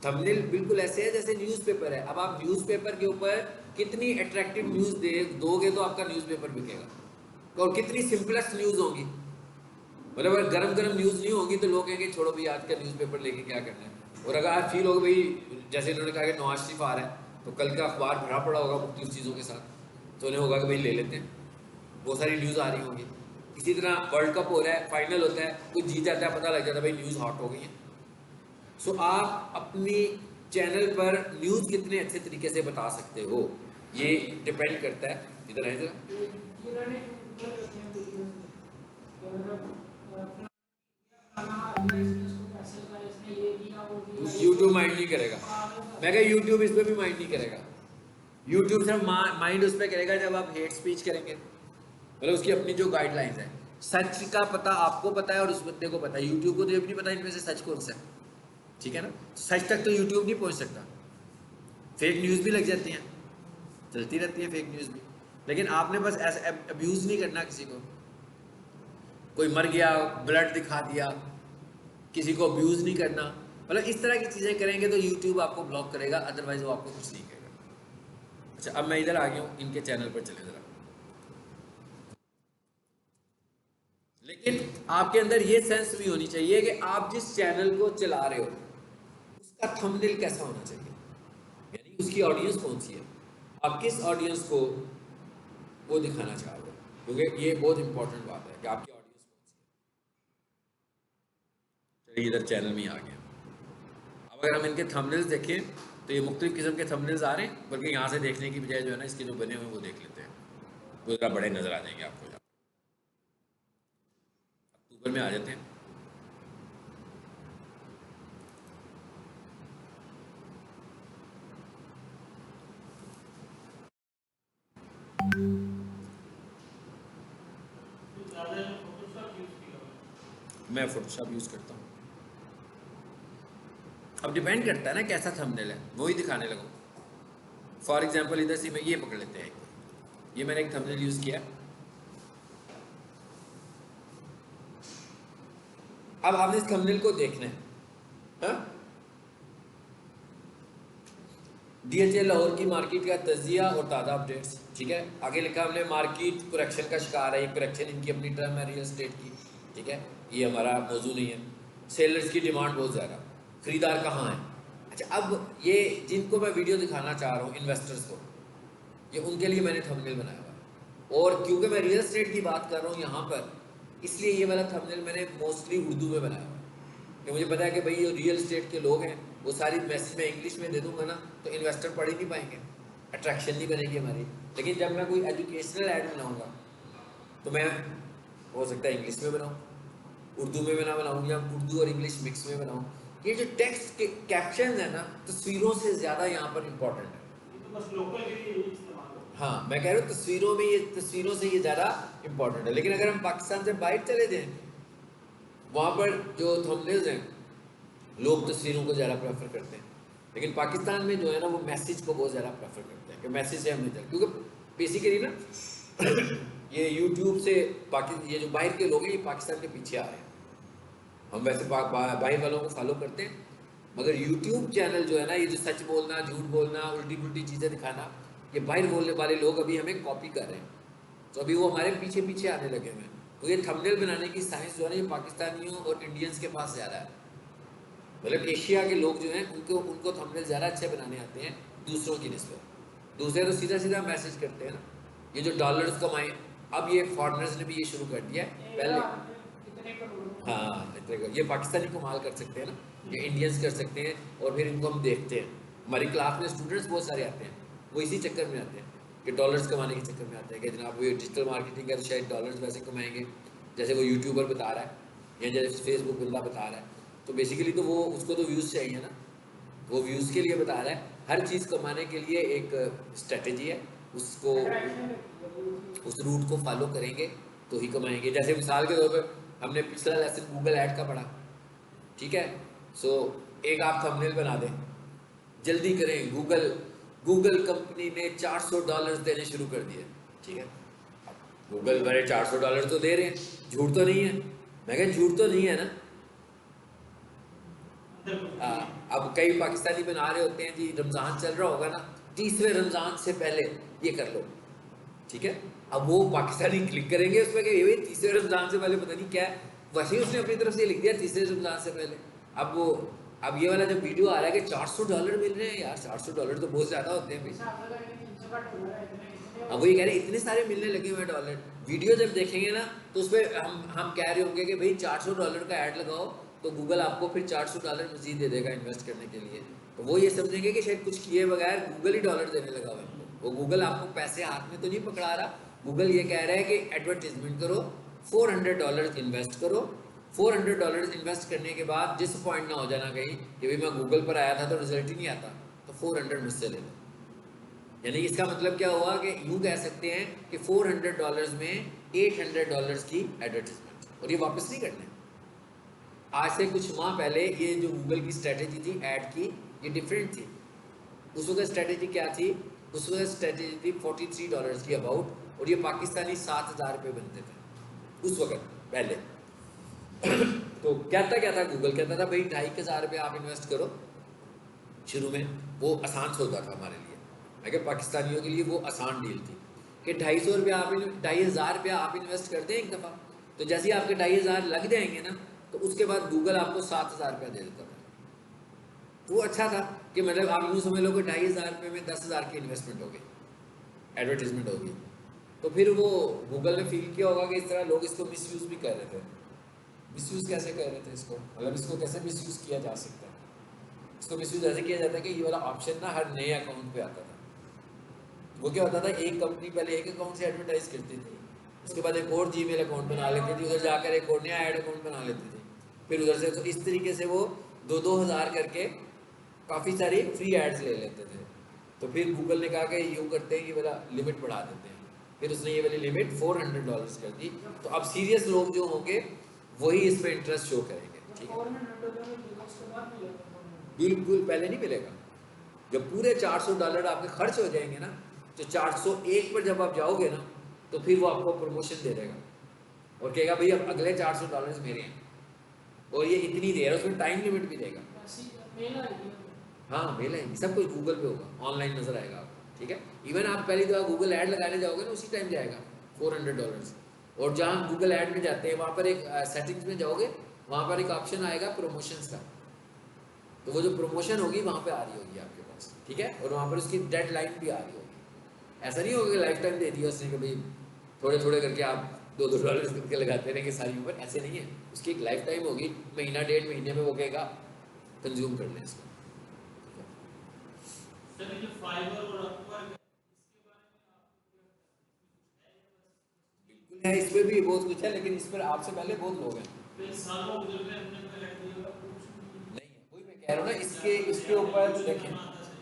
थंबनेल बिल्कुल ऐसे है जैसे न्यूज़पेपर है। अब आप न्यूज़पेपर के ऊपर कितनी अट्रैक्टिव न्यूज़ दोगे तो आपका न्यूज़पेपर बिकेगा, और कितनी सिंपलेस्ट न्यूज़ होगी। मतलब अगर गरम गरम न्यूज़ नहीं होगी तो लोग कहेंगे छोड़ो भाई, आज का न्यूज़पेपर लेके क्या करना है। और अगर आप फील होगा भाई, जैसे इन्होंने कहा कि नवाज शरीफ आ रहा है तो कल का अखबार भरा पड़ा होगा मुख्तलिफ चीज़ों के साथ, तो उन्हें होगा कि भाई ले लेते हैं, बहुत सारी न्यूज़ आ रही होंगी। इसी तरह वर्ल्ड कप हो रहा है, फाइनल होता है, कुछ जीत जाता है, पता लग जाता है भाई न्यूज़ हॉट हो गई है। सो आप अपनी चैनल पर न्यूज़ कितने अच्छे तरीके से बता सकते हो, ये डिपेंड करता है। इधर है जरा, यूट्यूब माइंड नहीं करेगा। मैं कह यूट्यूब इस पर भी माइंड नहीं करेगा। यूट्यूब सिर्फ माइंड उस पर करेगा जब आप हेट स्पीच करेंगे, मतलब उसकी अपनी जो गाइडलाइंस है। सच का पता आपको पता है और उस बंदे को पता है, यूट्यूब को तो ये भी नहीं पता इनमें से सच कौन सा है। ठीक है ना, सच तक तो यूट्यूब नहीं पहुंच सकता। फेक न्यूज़ भी लग जाती हैं, चलती रहती है फेक न्यूज़ भी। लेकिन आपने बस ऐसा अब्यूज़ नहीं करना किसी को। कोई मर गया, ब्लड दिखा दिया, किसी को अब्यूज़ नहीं करना, मतलब इस तरह की चीज़ें करेंगे तो यूट्यूब आपको ब्लॉक करेगा, अदरवाइज वो आपको कुछ नहीं करेगा। अच्छा, अब मैं इधर आ गया हूँ, इनके चैनल पर चले ज़रा। लेकिन आपके अंदर ये सेंस भी होनी चाहिए कि आप जिस चैनल को चला रहे हो उसका थंबनेल कैसा होना चाहिए, यानी उसकी ऑडियंस कौन सी है, आप किस ऑडियंस को वो दिखाना चाह रहे हो, क्योंकि ये बहुत इंपॉर्टेंट बात है कि आपकी ऑडियंस कौन सी है। चलिए इधर चैनल में ही आ गया। अब अगर हम इनके थंबनेल्स देखें तो ये मुख्तलिफ किस्म के थंबनेल्स आ रहे हैं, बल्कि यहाँ से देखने की बजाय जो है ना, इसके जो बने हुए वो देख लेते हैं, वो ज़रा बड़े नज़र आ जाएंगे आपको। अक्टूबर में आ जाते हैं। मैं फोटोशॉप यूज़ करता हूँ। अब डिपेंड करता है ना कैसा थंबनेल है, वही दिखाने लगो। फॉर एग्जांपल इधर से मैं ये पकड़ लेते हैं, ये मैंने एक थंबनेल यूज़ किया। अब आपने इस थंबनेल को देखना है, हाँ? DHL लाहौर की मार्केट का तजिया और ताज़ा अपडेट्स, ठीक है। आगे लिखा हमने मार्केट करेक्शन का शिकार है, ये करेक्शन इनकी अपनी टर्म है रियल एस्टेट की, ठीक है, ये हमारा मौजू नहीं है। सेलर्स की डिमांड बहुत ज़्यादा, खरीदार कहाँ है। अच्छा, अब ये जिनको मैं वीडियो दिखाना चाह रहा हूँ इन्वेस्टर्स को, ये उनके लिए मैंने थंबनेल बनाया हुआ है। और क्योंकि मैं रियल एस्टेट की बात कर रहा हूँ यहाँ पर, इसलिए ये वाला थंबनेल मैंने मोस्टली उर्दू में बनाया हुआ है, कि मुझे पता है कि भाई ये रियल एस्टेट के लोग हैं, वो सारी मैसेज मैं इंग्लिश में दे दूंगा ना तो इन्वेस्टर पढ़ ही नहीं पाएंगे, अट्रैक्शन नहीं बनेगी हमारी। लेकिन जब मैं कोई एजुकेशनल ऐड बनाऊंगा तो मैं हो सकता है इंग्लिश में बनाऊँ, उर्दू में मैं ना बनाऊँ, या उर्दू और इंग्लिश मिक्स में बनाऊँ। ये जो टेक्स्ट के कैप्शन है ना, तस्वीरों से ज़्यादा यहाँ पर इम्पोर्टेंट है। हाँ, मैं कह रहा हूँ तस्वीरों में, ये तस्वीरों से ये ज़्यादा इम्पोर्टेंट है। लेकिन अगर हम पाकिस्तान से बाहर चले जाएँ, वहाँ पर जो थंबनेल्स हैं, लोग तस्वीरों को ज़्यादा प्रेफर करते हैं। लेकिन पाकिस्तान में जो है ना, वो मैसेज को बहुत ज़्यादा प्रेफर करते हैं कि मैसेज से हमें जाए, क्योंकि बेसिकली ना ये यूट्यूब से ये जो बाहर के लोग हैं, ये पाकिस्तान के पीछे आ रहे हैं। हम वैसे बाहर वालों को फॉलो करते हैं, मगर यूट्यूब चैनल जो है ना, ये जो सच बोलना, झूठ बोलना, उल्टी पुल्टी चीज़ें दिखाना, ये बाहर बोलने वाले लोग अभी हमें कॉपी कर रहे हैं। तो अभी वो हमारे पीछे पीछे आने लगे हुए हैं। तो ये थंबनेल बनाने की साइंस जो है ना, ये पाकिस्तानियों और इंडियंस के पास ज़्यादा है। मतलब एशिया के लोग जो हैं, उनको उनको थंबनेल ज़्यादा अच्छे बनाने आते हैं दूसरों की निस्बत। दूसरे तो सीधा सीधा मैसेज करते हैं ना, ये जो डॉलर्स कमाए, अब ये फॉरेनर्स ने भी ये शुरू कर दिया है पहले। हाँ, ये पाकिस्तानी कमाल कर सकते हैं ना, ये इंडियंस कर सकते हैं, और फिर इनको हम देखते हैं। हमारी क्लास में स्टूडेंट्स बहुत सारे आते हैं, वो इसी चक्कर में आते हैं कि डॉलर्स कमाने के चक्कर में आते हैं कि जनाब वो डिजिटल मार्केटिंग है तो शायद डॉलर्स वैसे कमाएंगे, जैसे वो यूट्यूबर बता रहा है या जैसे फेसबुक बंदा बता रहा है। तो बेसिकली तो वो उसको तो व्यूज़ चाहिए ना, वो व्यूज़ के लिए बता रहा है। हर चीज़ कमाने के लिए एक स्ट्रेटजी है, उसको उस रूट को फॉलो करेंगे तो ही कमाएंगे। जैसे मिसाल के तौर पर हमने पिछला लेसन गूगल ऐड का पढ़ा, ठीक है। सो एक आप थंबनेल बना दें, जल्दी करें, गूगल गूगल कंपनी ने $400 देने शुरू कर दिए, ठीक है। गूगल मेरे $400 तो दे रहे हैं, झूठ तो नहीं है। मैं कह झूठ तो नहीं है ना। अब कई पाकिस्तानी बना रहे होते हैं जी, रमज़ान चल रहा होगा ना, 30वें रमज़ान से पहले ये कर लो, ठीक है। अब वो पाकिस्तानी क्लिक करेंगे उसमें कि ये 30वें रमज़ान से पहले पता नहीं क्या है, वैसे ही उसने अपनी तरफ से लिख दिया 30वें रमज़ान से पहले। अब ये वाला जब वीडियो आ रहा है कि $400 मिल रहे हैं, यार $400 तो बहुत ज़्यादा होते हैं भाई। अब वही कह रहे हैं इतने सारे मिलने लगे हुए डॉलर। वीडियो जब देखेंगे ना तो उस पर हम कह रहे होंगे कि भाई $400 का ऐड लगाओ तो गूगल आपको फिर $400 मजीद दे देगा इन्वेस्ट करने के लिए। तो वो ये समझेंगे कि शायद कुछ किए बगैर गूगल ही डॉलर देने लगा हुआ है। वो गूगल आपको पैसे हाथ में तो नहीं पकड़ा रहा, गूगल ये कह रहा है कि एडवर्टीजमेंट करो, $400 इन्वेस्ट करो। $400 इन्वेस्ट करने के बाद डिसअपॉइंट ना हो जाना कहीं कि भाई मैं गूगल पर आया था तो रिजल्ट ही नहीं आता, तो 400 मुझसे ले लो। यानी इसका मतलब क्या हुआ कि यूँ कह सकते हैं कि $400 में $800 की एडवर्टीजमेंट, और ये वापस नहीं करने। आज से कुछ माह पहले ये जो गूगल की स्ट्रेटेजी थी ऐड की, ये डिफरेंट थी। उस वक्त स्ट्रेटेजी क्या थी? उस वक्त स्ट्रेटेजी थी $43 की अबाउट, और ये पाकिस्तानी 7,000 रुपये बनते थे उस वक्त पहले। तो कहता क्या था गूगल? कहता था भाई 2,500 रुपये आप इन्वेस्ट करो शुरू में, वो आसान सौदा था हमारे लिए, अगर पाकिस्तानियों के लिए वो आसान डील थी कि 250 रुपया आप 2,500 रुपया आप इन्वेस्ट कर दें एक दफ़ा, तो जैसे ही आपके 2,500 लग जाएंगे ना तो उसके बाद गूगल आपको 7,000 रुपया दे देता था। तो वो अच्छा था कि मतलब आप यूँ समझ लो कि 2,500 रुपये में 10,000 की इन्वेस्टमेंट हो गई, एडवर्टीजमेंट होगी। तो फिर वो गूगल ने फील किया होगा कि इस तरह लोग इसको मिसयूज़ भी कर रहे थे। मिसयूज़ कैसे कर रहे थे इसको, मतलब इसको कैसे मिसयूज़ किया जा सकता है? इसको मिसयूज़ ऐसे किया जाता है कि ये वाला ऑप्शन ना हर नए अकाउंट पे आता था। वो क्या होता था, एक कंपनी पहले एक अकाउंट से एडवर्टाइज करती थी, उसके बाद एक और जीमेल अकाउंट बना लेती थी, उधर जाकर एक और नया ऐड अकाउंट बना लेती थी, फिर उधर से। तो इस तरीके से वो 2-2 हज़ार करके काफ़ी सारी फ्री एड्स ले लेते थे। तो फिर गूगल ने कहा कि यूँ करते हैं, ये वाला लिमिट बढ़ा देते हैं। फिर उसने ये वाली लिमिट $400 कर दी। तो अब सीरियस लोग जो होंगे वही इस पर इंटरेस्ट शो करेंगे, ठीक है। बिल्कुल पहले नहीं मिलेगा। जब पूरे $400 आपके खर्च हो जाएंगे ना, तो 401 पर जब आप जाओगे ना तो फिर वो आपको प्रमोशन दे देगा और कहेगा भाई अब अगले $400 मेरे हैं, और ये इतनी देर है, उसमें टाइम लिमिट भी देगा। हाँ मेल आएगी, सब कुछ गूगल पे होगा, ऑनलाइन नजर आएगा आपको, ठीक है। इवन आप पहली दफा गूगल ऐड लगाने जाओगे ना उसी टाइम जाएगा $400। और जहाँ गूगल ऐड में जाते हैं वहाँ पर एक सेटिंग्स में जाओगे, वहाँ पर एक ऑप्शन आएगा प्रमोशंस का, तो वो जो प्रमोशन होगी वहाँ पे आ रही होगी आपके पास, ठीक है। और वहाँ पर उसकी डेडलाइन भी आ रही होगी। ऐसा नहीं होगा कि लाइफ टाइम दे दिया उसने कि भाई थोड़े थोड़े करके आप $2-2 करके लगाते रहेंगे सारी उम्र, ऐसे नहीं है। उसकी एक लाइफ टाइम होगी, महीना 1.5 महीने में वो कहेगा कंज्यूम कर लें इसको। बिल्कुल है, इस पर भी बहुत कुछ है, लेकिन इस पर आपसे पहले बहुत लोग हैं। नहीं है, वही मैं कह रहा हूँ ना, इसके ऊपर देखें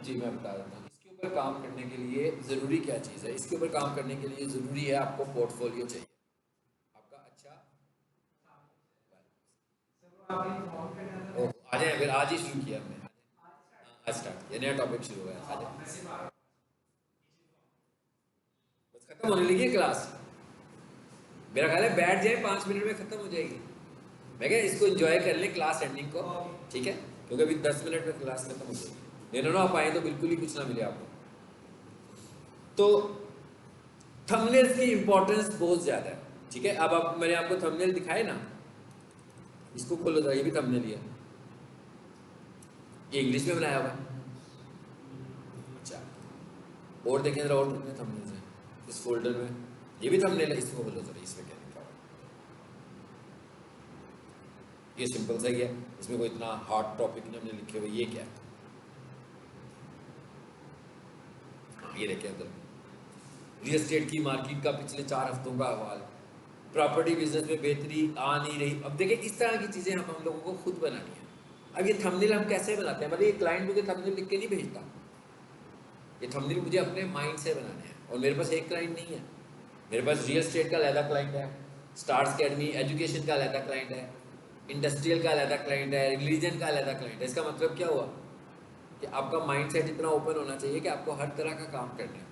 जी, मैं बता देता हूँ। इसके ऊपर काम करने के लिए ज़रूरी क्या चीज़ है? इसके ऊपर काम करने के लिए ज़रूरी है आपको पोर्टफोलियो चाहिए आपका अच्छा। आ जाए, फिर आज ही शुरू किया हमने, आज स्टार्ट किया, नया टॉपिक शुरू हुआ है। आ जाए, बस खत्म होने लगी है क्लास। मेरा ख्याल है बैठ जाए, 5 मिनट में खत्म हो जाएगी। मैं क्या इसको एंजॉय कर लें क्लास एंडिंग को, ठीक है, क्योंकि अभी 10 मिनट में क्लास खत्म हो जाएगी। नहीं ना आप आए तो बिल्कुल ही कुछ ना मिले आपको। तो थंबनेल्स की इंपॉर्टेंस बहुत ज़्यादा है, ठीक है। अब आप मैंने आपको थंबनेल दिखाए ना, इसको खोलो जरा, ये भी थंबनेल है, ये इंग्लिश में बनाया हुआ है। अच्छा, और देखें जरा, और कितने थंबनेल्स हैं इस फोल्डर में, ये भी थंबनेल है, इसको खोलो जरा, इसमें क्या लिखा हुआ है। ये सिंपल सा ही है, इसमें कोई इतना हार्ड टॉपिक नहीं हमने लिखे हुए। ये क्या है? ये देखें उधर, रियल एस्टेट की मार्केट का पिछले 4 हफ्तों का अहवाल, प्रॉपर्टी बिजनेस में बेहतरी आ नहीं रही। अब देखिए इस तरह की चीज़ें हम लोगों को खुद बनानी है। अब ये थंबनेल हम कैसे बनाते हैं? मतलब ये क्लाइंट मुझे थंबनेल लिख के नहीं भेजता, ये थंबनेल मुझे अपने माइंड से बनाने हैं। और मेरे पास एक क्लाइंट नहीं है, मेरे पास रियल एस्टेट का अलहदा क्लाइंट है, स्टार्स अकेडमी एजुकेशन का अलग क्लाइंट है, इंडस्ट्रियल का अलग क्लाइंट है, रिलीजन का अलग क्लाइंट है। इसका मतलब क्या हुआ कि आपका माइंडसेट इतना ओपन होना चाहिए कि आपको हर तरह का काम करना है।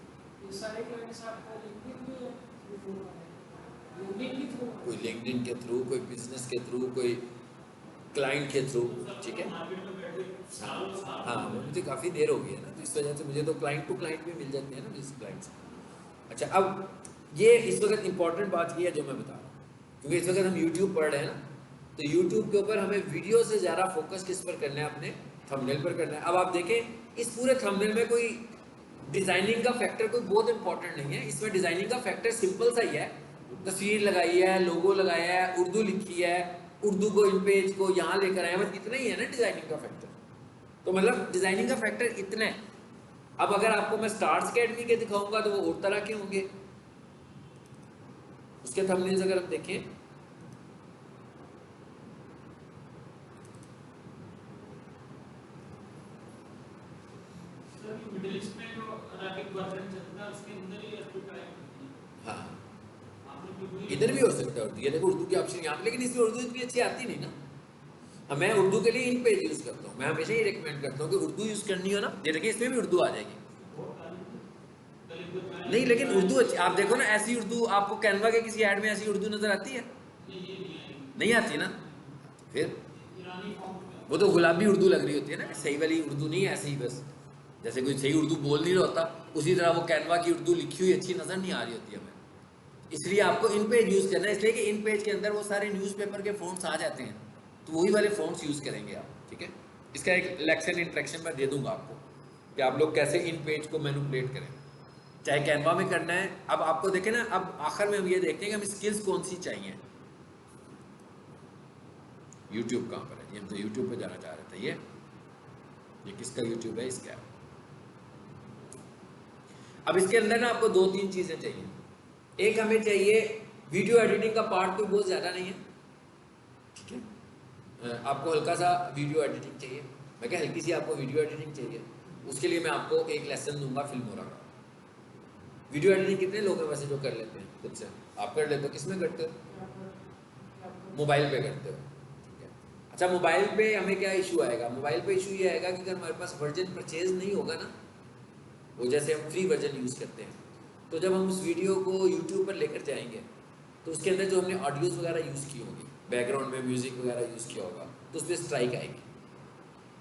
ये सारे क्लाइंट्स आपको कोई लिंक्डइन के थ्रू, कोई बिजनेस के थ्रू, कोई क्लाइंट के थ्रू, ठीक है। हाँ मुझे काफ़ी देर हो गई है ना, तो इस वजह से मुझे तो क्लाइंट टू क्लाइंट भी मिल जाते हैं ना जिस क्लाइंट से। अच्छा, अब ये इस वक्त इम्पॉर्टेंट बात ये है जो मैं बता रहा हूँ, क्योंकि इस वक्त हम यूट्यूब पढ़ रहे हैं ना, तो यूट्यूब के ऊपर हमें वीडियो से ज़्यादा फोकस किस पर करना है, अपने थंबनेल पर करना है। अब आप देखें इस पूरे थंबनेल में कोई डिज़ाइनिंग का फैक्टर कोई बहुत इंपॉर्टेंट नहीं है। इसमें डिज़ाइनिंग का फैक्टर सिंपल सा ही है, तस्वीर लगाई है, लोगो लगाया है, उर्दू लिखी है, उर्दू को इन पेज को यहाँ लेकर आए, बस इतना ही है ना डिज़ाइनिंग का फैक्टर। तो मतलब डिज़ाइनिंग का फैक्टर इतना है। अब अगर आपको मैं स्टार्स अकेडमी के दिखाऊंगा तो वो और तरह के होंगे। उसके थंबनेल्स अगर आप देखें, मिडिल ईस्ट में जो अरबिक वर्जन चलता है उसके अंदर ही अरबिक है। हाँ इधर भी हो सकता है उर्दू, ये देखो उर्दू की ऑप्शन यहाँ पे, लेकिन इसमें उर्दू इतनी अच्छी आती नहीं ना। मैं उर्दू के लिए इन पेज यूज़ करता हूँ, मैं हमेशा ही रिकमेंड करता हूँ कि उर्दू यूज़ करनी हो ना, ये देखिए इसमें भी उर्दू आ जाएगी। नहीं लेकिन उर्दू अच्छी, आप देखो ना ऐसी उर्दू आपको कैनवा के किसी ऐड में ऐसी उर्दू नज़र आती है? नहीं आती ना। फिर वो तो गुलाबी उर्दू लग रही होती है ना, सही वाली उर्दू नहीं है, ऐसे ही बस जैसे कोई सही उर्दू बोल नहीं रहा होता, उसी तरह वो कैनवा की उर्दू लिखी हुई अच्छी नज़र नहीं आ रही होती हमें। इसलिए आपको इन पेज यूज़ करना है, इसलिए कि इन पेज के अंदर वो सारे न्यूज़पेपर के फ़ॉन्ट्स आ जाते हैं, तो वही वाले फ़ॉन्ट्स यूज़ करेंगे आप, ठीक है। इसका एक लेक्चर इंट्रैक्शन मैं दे दूंगा आपको कि आप लोग कैसे इन पेज को मैनिपुलेट करें, चाहे कैनवा में करना है। अब आपको देखें ना, अब आखिर में हम ये देखते हैं कि हमें स्किल्स कौन सी चाहिए। यूट्यूब कहाँ पर है? हम तो यूट्यूब पे जाना चाह रहे थे। ये किसका यूट्यूब है? इसका। अब इसके अंदर ना आपको 2-3 चीज़ें चाहिए। एक हमें चाहिए वीडियो एडिटिंग का पार्ट, कोई बहुत ज़्यादा नहीं है, ठीक है। आपको हल्का सा वीडियो एडिटिंग चाहिए, मैं क्या हल्की सी आपको वीडियो एडिटिंग चाहिए। उसके लिए मैं आपको एक लेसन दूंगा फिल्मोरा का। वीडियो एडिटिंग कितने लोग हैं वैसे जो कर लेते हैं खुद से? आप कर लेते हो? किस में करते हो? मोबाइल पे करते हो, ठीक है। अच्छा, मोबाइल पे हमें क्या इशू आएगा? मोबाइल पे इशू ये आएगा कि अगर हमारे पास वर्जन परचेज नहीं होगा ना, वो जैसे हम फ्री वर्जन यूज़ करते हैं, तो जब हम उस वीडियो को यूट्यूब पर लेकर जाएंगे तो उसके अंदर जो हमने ऑडियोज़ वगैरह यूज़ की होगी, बैकग्राउंड में म्यूज़िक वगैरह यूज़ किया होगा, तो उस पर स्ट्राइक आएगी।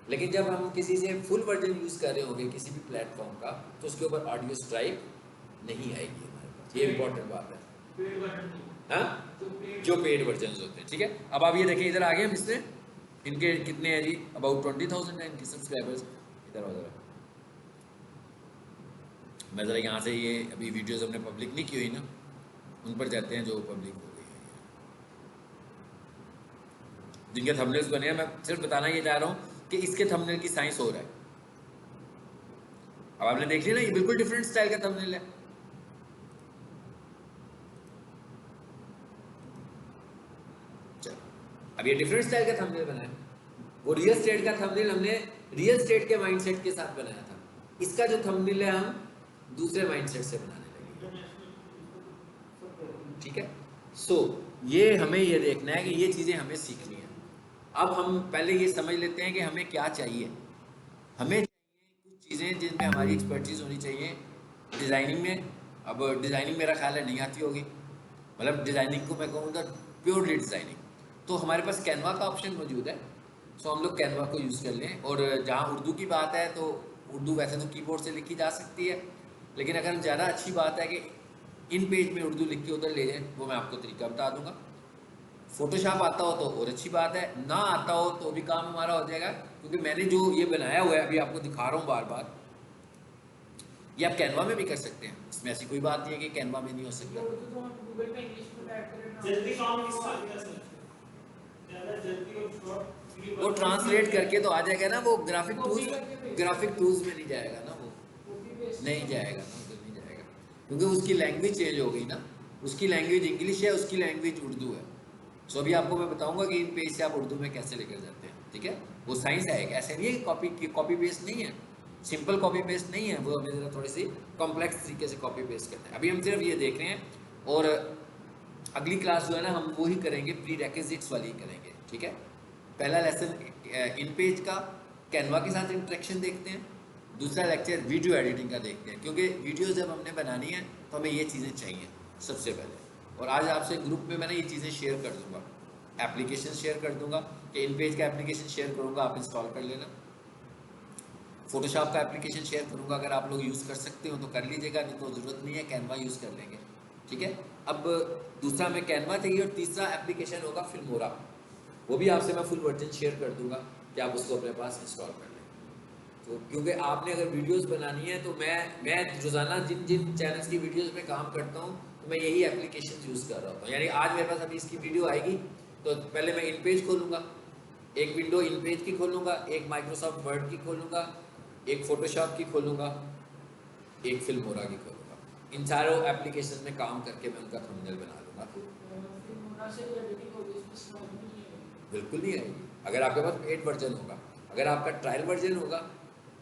लेकिन जब हम किसी से फुल वर्जन यूज़ कर रहे होंगे किसी भी प्लेटफॉर्म का, तो उसके ऊपर ऑडियो स्ट्राइक नहीं आएगी हमारे पास। ये इंपॉर्टेंट बात है। हाँ, जो पेड वर्जन होते हैं, ठीक है। अब आप ये देखें, इधर आ गए हम इसमें, इनके कितने हैं जी? अबाउट 20,000 है इनके सब्सक्राइबर्स। इधर वगैरह मैं ज़रा यहाँ से, ये अभी वीडियोज़ हमने पब्लिक नहीं की हुई ना, उन पर जाते हैं जो पब्लिक हो गई है, जिनके थंबनेल्स बने हैं। मैं सिर्फ बताना ये चाह रहा हूँ कि इसके थंबनेल की साइंस हो रहा है। अब आपने देख लिया ना, ये बिल्कुल डिफरेंट स्टाइल का थंबनेल है। चलो, अब ये डिफरेंट स्टाइल का थंबनेल बना है। वो रियल स्टेट का थंबनेल हमने रियल स्टेट के माइंडसेट के साथ बनाया था। इसका जो थंबनेल है हम दूसरे माइंडसेट से बनाने लगे, ठीक है। सो ये हमें ये देखना है कि ये चीज़ें हमें सीखनी है। अब हम पहले ये समझ लेते हैं कि हमें क्या चाहिए। हमें चाहिए कुछ चीज़ें जिनमें हमारी एक्सपर्टीज़ होनी चाहिए डिज़ाइनिंग में। अब डिज़ाइनिंग मेरा ख्याल है नहीं आती होगी, मतलब डिज़ाइनिंग को मैं कहूँगा प्योरली डिज़ाइनिंग, तो हमारे पास कैनवा का ऑप्शन मौजूद है। सो हम लोग कैनवा को यूज़ कर लें। और जहाँ उर्दू की बात है तो उर्दू वैसे तो कीबोर्ड से लिखी जा सकती है, लेकिन अगर ज़्यादा अच्छी बात है कि इन पेज में उर्दू लिख के उधर ले जाए, वो मैं आपको तरीका बता दूंगा। फोटोशॉप आता हो तो और अच्छी बात है, ना आता हो तो भी काम हमारा हो जाएगा, क्योंकि मैंने जो ये बनाया हुआ है अभी आपको दिखा रहा हूँ बार बार, ये आप कैनवा में भी कर सकते हैं। इसमें ऐसी कोई बात नहीं है कि कैनवा में नहीं हो सकता। वो ट्रांसलेट करके तो आ जाएगा ना, वो ग्राफिक टूल्स में नहीं जाएगा ना, वो नहीं जाएगा ना, उधर नहीं जाएगा, क्योंकि उसकी लैंग्वेज चेंज हो गई ना। उसकी लैंग्वेज इंग्लिश है, उसकी लैंग्वेज उर्दू है। सो अभी आपको मैं बताऊंगा कि इन पेज से आप उर्दू में कैसे लेकर जाते हैं, ठीक है। वो साइंस है, ऐसे नहीं है कॉपी पेस्ट नहीं है, सिंपल कॉपी पेस्ट नहीं है, वो हमें थोड़ी सी कॉम्प्लेक्स तरीके से कॉपी पेस्ट करते हैं। अभी हम सिर्फ ये देख रहे हैं। और अगली क्लास जो है ना हम वो ही करेंगे, प्री रेक्विजिट्स वाली करेंगे, ठीक है। पहला लेसन इन पेज का कैनवा के साथ इंटरेक्शन देखते हैं, दूसरा लेक्चर वीडियो एडिटिंग का देखते हैं, क्योंकि वीडियो जब हमने बनानी है तो हमें ये चीज़ें चाहिए सबसे पहले। और आज आपसे ग्रुप में मैंने ये चीज़ें शेयर कर दूंगा, एप्लीकेशन शेयर कर दूंगा कि इन पेज का एप्लीकेशन शेयर करूंगा, आप इंस्टॉल कर लेना। फोटोशॉप का एप्लीकेशन शेयर करूंगा, अगर आप लोग यूज़ कर सकते हो तो कर लीजिएगा, नहीं तो ज़रूरत नहीं है, कैनवा यूज़ कर लेंगे, ठीक है। अब दूसरा हमें कैनवा चाहिए, और तीसरा एप्लीकेशन होगा फिल्मोरा, वो भी आपसे मैं फुल वर्जन शेयर कर दूंगा कि आप उसको अपने पास इंस्टॉल कर लें। तो क्योंकि आपने अगर वीडियोस बनानी है तो मैं रोज़ाना जिन जिन चैनल्स की वीडियोस में काम करता हूँ तो मैं यही एप्लीकेशन यूज़ कर रहा हूँ। यानी आज मेरे पास अभी इसकी वीडियो आएगी तो पहले मैं इन पेज खोलूँगा, एक विंडो इन पेज की खोलूँगा, एक माइक्रोसॉफ्ट वर्ड की खोलूँगा, एक फोटोशॉप की खोलूँगा, एक फिल्मोरा की खोलूँगा। इन चारों एप्लीकेशन में काम करके मैं उनका थंबनेल बना लूँगा। बिल्कुल नहीं आएगी अगर आपके पास पेड वर्जन होगा। अगर आपका ट्रायल वर्जन होगा,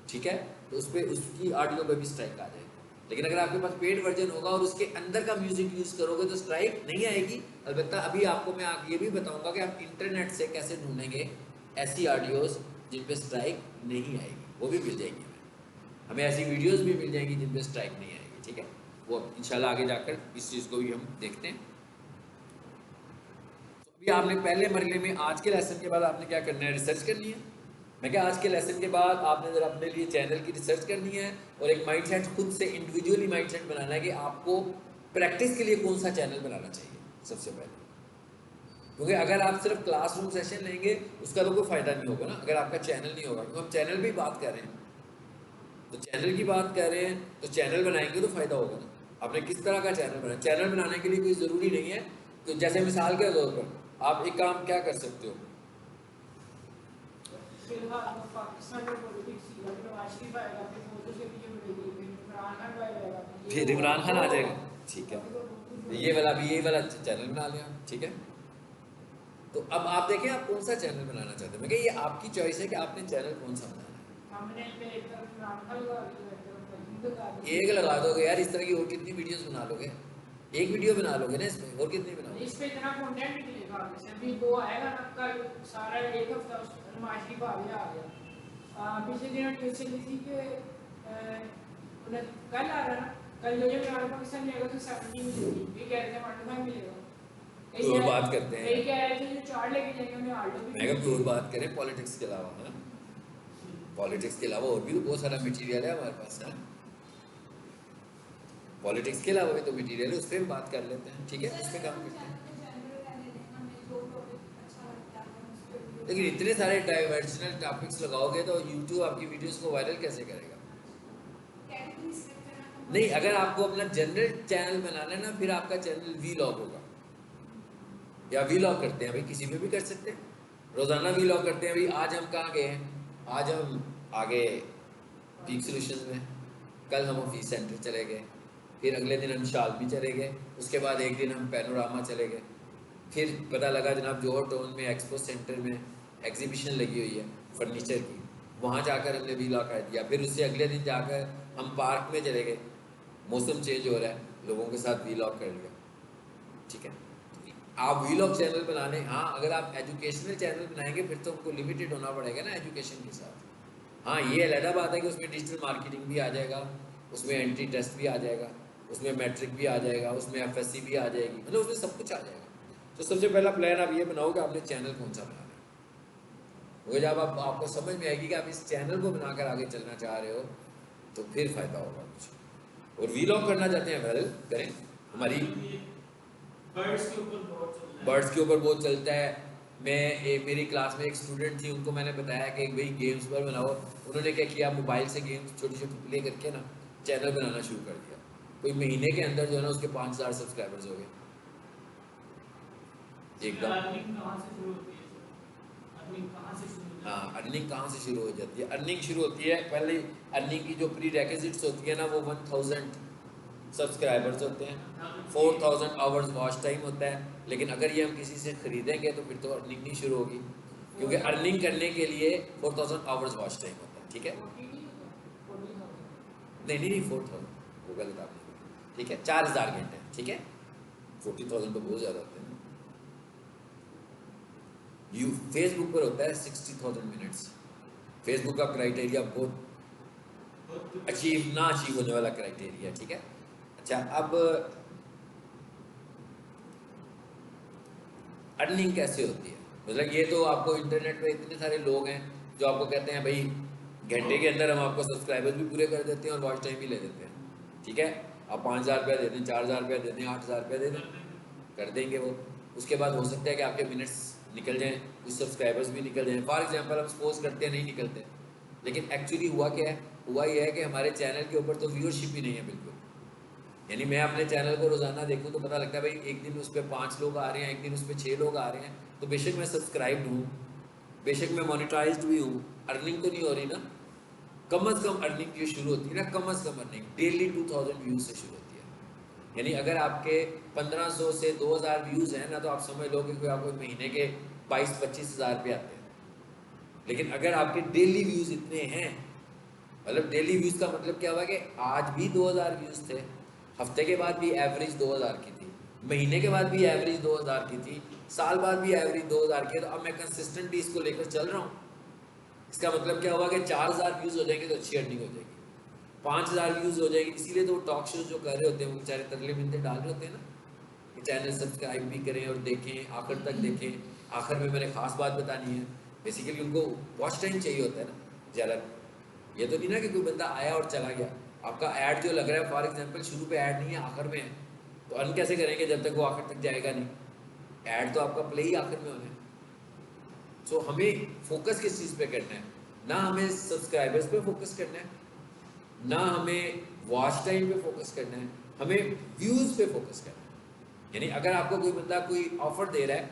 ठीक है, तो उस पर उसकी ऑडियो पे भी स्ट्राइक आ जाएगी। लेकिन अगर आपके पास पेड वर्जन होगा और उसके अंदर का म्यूजिक यूज़ करोगे तो स्ट्राइक नहीं आएगी। अलबत्ता अभी आपको मैं ये भी बताऊंगा कि आप इंटरनेट से कैसे ढूंढेंगे ऐसी ऑडियोज़ जिन पे स्ट्राइक नहीं आएगी, वो भी मिल जाएंगी हमें। ऐसी वीडियोज़ भी मिल जाएंगी जिन पे स्ट्राइक नहीं आएगी, ठीक है। वो इंशाल्लाह आगे जाकर इस चीज़ को भी हम देखते हैं। अभी आपने पहले मरहले में आज के लेसन के बाद आपने क्या करना है, रिसर्च करनी है। मैं क्या, आज के लेसन के बाद आपने जरा अपने लिए चैनल की रिसर्च करनी है और एक माइंडसेट खुद से इंडिविजुअली माइंडसेट बनाना है कि आपको प्रैक्टिस के लिए कौन सा चैनल बनाना चाहिए सबसे पहले। क्योंकि अगर आप सिर्फ क्लासरूम सेशन लेंगे उसका तो कोई फ़ायदा नहीं होगा ना, अगर आपका चैनल नहीं होगा। क्योंकि हम चैनल भी बात कर रहे हैं, तो चैनल की बात कर रहे हैं तो चैनल बनाएंगे तो फ़ायदा होगा ना। आपने किस तरह का चैनल बनाया, चैनल बनाने के लिए कोई ज़रूरी नहीं है। तो जैसे मिसाल के तौर पर आप एक काम क्या कर सकते हो, फिर इमरान खान आ जाएगा, ठीक है, ये वाला चैनल बना लिया, ठीक है। तो अब आप देखें आप कौन सा चैनल बनाना चाहते हैं। मैं ये आपकी चॉइस है कि आपने चैनल कौन सा बनाना है। एक लगा दोगे यार, इस तरह की और कितनी वीडियोस बना लोगे, एक वीडियो बना लोगे ना इसमें, और कितनी बनाओगे। इस पे इतना कंटेंट नहीं मिलेगा, जैसे अभी वो आएगा ना कल सारा एक हफ्ता नमाज की बात आ गया। पिछले दिनों न्यूज़ चली थी कि उन्हें कल आ रहा ना, कल जो पाकिस्तान जाएगा तो 70 मिलेगी, ये कह रहे थे 1 मिलेगा। और बात करते हैं, कई कह रहे थे जो 4 लेके जाएंगे उन्हें आल्टो भी। मैं कब और बात करें पॉलिटिक्स के अलावा, है पॉलिटिक्स के अलावा और भी तो बहुत सारा मटेरियल है हमारे पास, है पॉलिटिक्स के अलावा भी तो मटेरियल है, उस पर भी बात कर लेते हैं, ठीक है, उस पर काम करते हैं। लेकिन इतने सारे डाइवर्जनल टॉपिक्स लगाओगे तो यूट्यूब आपकी वीडियोस को वायरल कैसे करेगा। नहीं, अगर आपको अपना जनरल चैनल बनाना है ना, फिर आपका चैनल वीलॉग होगा, या वीलॉग करते हैं, अभी किसी पे भी कर सकते हैं, रोज़ाना वीलॉग करते हैं। अभी आज हम कहाँ गए हैं, आज हम आगे पीक सॉल्यूशंस में, कल हम ऑफिस सेंटर चले गए, फिर अगले दिन हम शालमी चले गए, उसके बाद एक दिन हम पैनोरामा चले गए, फिर पता लगा जनाब जोहर टाउन में एक्सपो सेंटर में एग्जीबिशन लगी हुई है फर्नीचर की, वहाँ जाकर हमने वीलॉग कर दिया। फिर उससे अगले दिन जाकर हम पार्क में चले गए, मौसम चेंज हो रहा है, लोगों के साथ वीलॉग कर लिया, ठीक है। आप वीलॉग चैनल बनाने, हाँ अगर आप एजुकेशनल चैनल बनाएंगे फिर तो हमको लिमिटेड होना पड़ेगा ना एजुकेशन के साथ। हाँ ये अलग बात है कि उसमें डिजिटल मार्केटिंग भी आ जाएगा, उसमें एंट्री टेस्ट भी आ जाएगा, उसमें मैट्रिक भी आ जाएगा, उसमें FSC भी आ जाएगी, मतलब उसमें सब कुछ आ जाएगा। तो सबसे पहला प्लान आप ये बनाओ कि आपने चैनल कौन सा बनाना है, क्योंकि जब आपको समझ में आएगी कि आप इस चैनल को बनाकर आगे चलना चाह रहे हो तो फिर फ़ायदा होगा कुछ। और वीलॉग करना चाहते हैं वेल करें, हमारी बर्ड्स के ऊपर बहुत चल रहा है। बर्ड्स के ऊपर बहुत चलता है। मेरी क्लास में एक स्टूडेंट थी, उनको मैंने बताया कि भाई गेम्स पर बनाओ, उन्होंने क्या किया, मोबाइल से गेम्स छोटी छोटी प्ले करके ना चैनल बनाना शुरू कर दिया। कोई महीने के अंदर जो है ना उसके 5000 सब्सक्राइबर्स हो गए एकदम। अर्निंग कहाँ से शुरू होती है? अर्निंग कहाँ से शुरू होती है? हाँ, अर्निंग कहाँ से शुरू हो जाती है, अर्निंग शुरू होती है पहले अर्निंग की जो प्री रेक्विजिट्स होती है ना, वो 1000 सब्सक्राइबर्स होते हैं, 4000 आवर्स वॉच टाइम होता है। लेकिन अगर ये हम किसी से ख़रीदेंगे तो फिर तो अर्निंग नहीं शुरू होगी, क्योंकि अर्निंग करने के लिए 4000 आवर्स वॉच टाइम होता है, ठीक है। नहीं 4000 वो गलत आपने, ठीक है, 4000 घंटे, ठीक है। 40,000 तो बहुत ज़्यादा होते हैं। यू फेसबुक पर होता है 60,000 मिनट्स। फेसबुक का क्राइटेरिया बहुत अचीव ना अचीव होने वाला क्राइटेरिया, ठीक है। अच्छा, अब अर्निंग कैसे होती है? मतलब ये तो आपको इंटरनेट पे इतने सारे लोग हैं जो आपको कहते हैं भाई घंटे के अंदर हम आपको सब्सक्राइबर्स भी पूरे कर देते हैं और वॉच टाइम भी ले देते हैं, ठीक है। आप 5,000 रुपया दे दें, 4,000 रुपया दे दें, 8,000 रुपया दे दें, कर देंगे वो। उसके बाद हो सकता है कि आपके मिनट्स निकल जाएं, कुछ सब्सक्राइबर्स भी निकल जाएं। फॉर एग्जांपल हम सपोज करते हैं नहीं निकलते, लेकिन एक्चुअली हुआ क्या है? हुआ ये है कि हमारे चैनल के ऊपर तो व्यूअरशिप ही नहीं है बिल्कुल। यानी मैं अपने चैनल को रोज़ाना देखूं तो पता लगता है भाई एक दिन उस पर 5 लोग आ रहे हैं, एक दिन उस पर 6 लोग आ रहे हैं। तो बेशक मैं सब्सक्राइब्ड हूँ, बेशक मैं मोनेटाइज्ड भी हूँ, अर्निंग तो नहीं हो रही ना। कम अज़ कम अर्निंग जो शुरू होती है ना, कम अज़ कम अर्निंग डेली 2,000 व्यूज़ से शुरू होती है। यानी अगर आपके 1,500 से 2,000 व्यूज़ हैं ना, तो आप समझ लो कि आपको महीने के 22-25 हज़ार रुपये आते हैं। लेकिन अगर आपके डेली व्यूज़ इतने हैं, मतलब डेली व्यूज़ का मतलब क्या हुआ कि आज भी 2,000 व्यूज़ थे, हफ्ते के बाद भी एवरेज 2,000 की थी, महीने के बाद भी एवरेज 2,000 की थी, साल बाद भी एवरेज 2,000 की है। तो अब मैं कंसिस्टेंटली इसको लेकर चल रहा हूँ। इसका मतलब क्या हुआ कि 4,000 व्यूज़ हो जाएंगे तो अच्छी अर्निंग हो जाएगी, 5,000 व्यूज़ हो जाएगी। इसीलिए तो टॉक शो जो कर रहे होते हैं वो बेचारे तरले मिलते डाल रहे होते हैं ना कि चैनल सब्सक्राइब भी करें और देखें, आखिर तक देखें। आखिर में मैंने खास बात बतानी है। बेसिकली उनको वॉच टाइम चाहिए होता है ना ज़्यादा। ये तो नहीं ना कि कोई बंदा आया और चला गया। आपका ऐड जो लग रहा है फॉर एग्जांपल शुरू पे ऐड नहीं है, आखिर में है, तो अर्न कैसे करेंगे जब तक वो आखिर तक जाएगा नहीं। ऐड तो आपका प्ले ही आखिर में होना है। सो हमें फोकस किस चीज़ पे करना है? ना हमें सब्सक्राइबर्स पे फोकस करना है, ना हमें वॉच टाइम पे फोकस करना है, हमें व्यूज़ पे फोकस करना है। यानी अगर आपको कोई बंदा कोई ऑफर दे रहा है,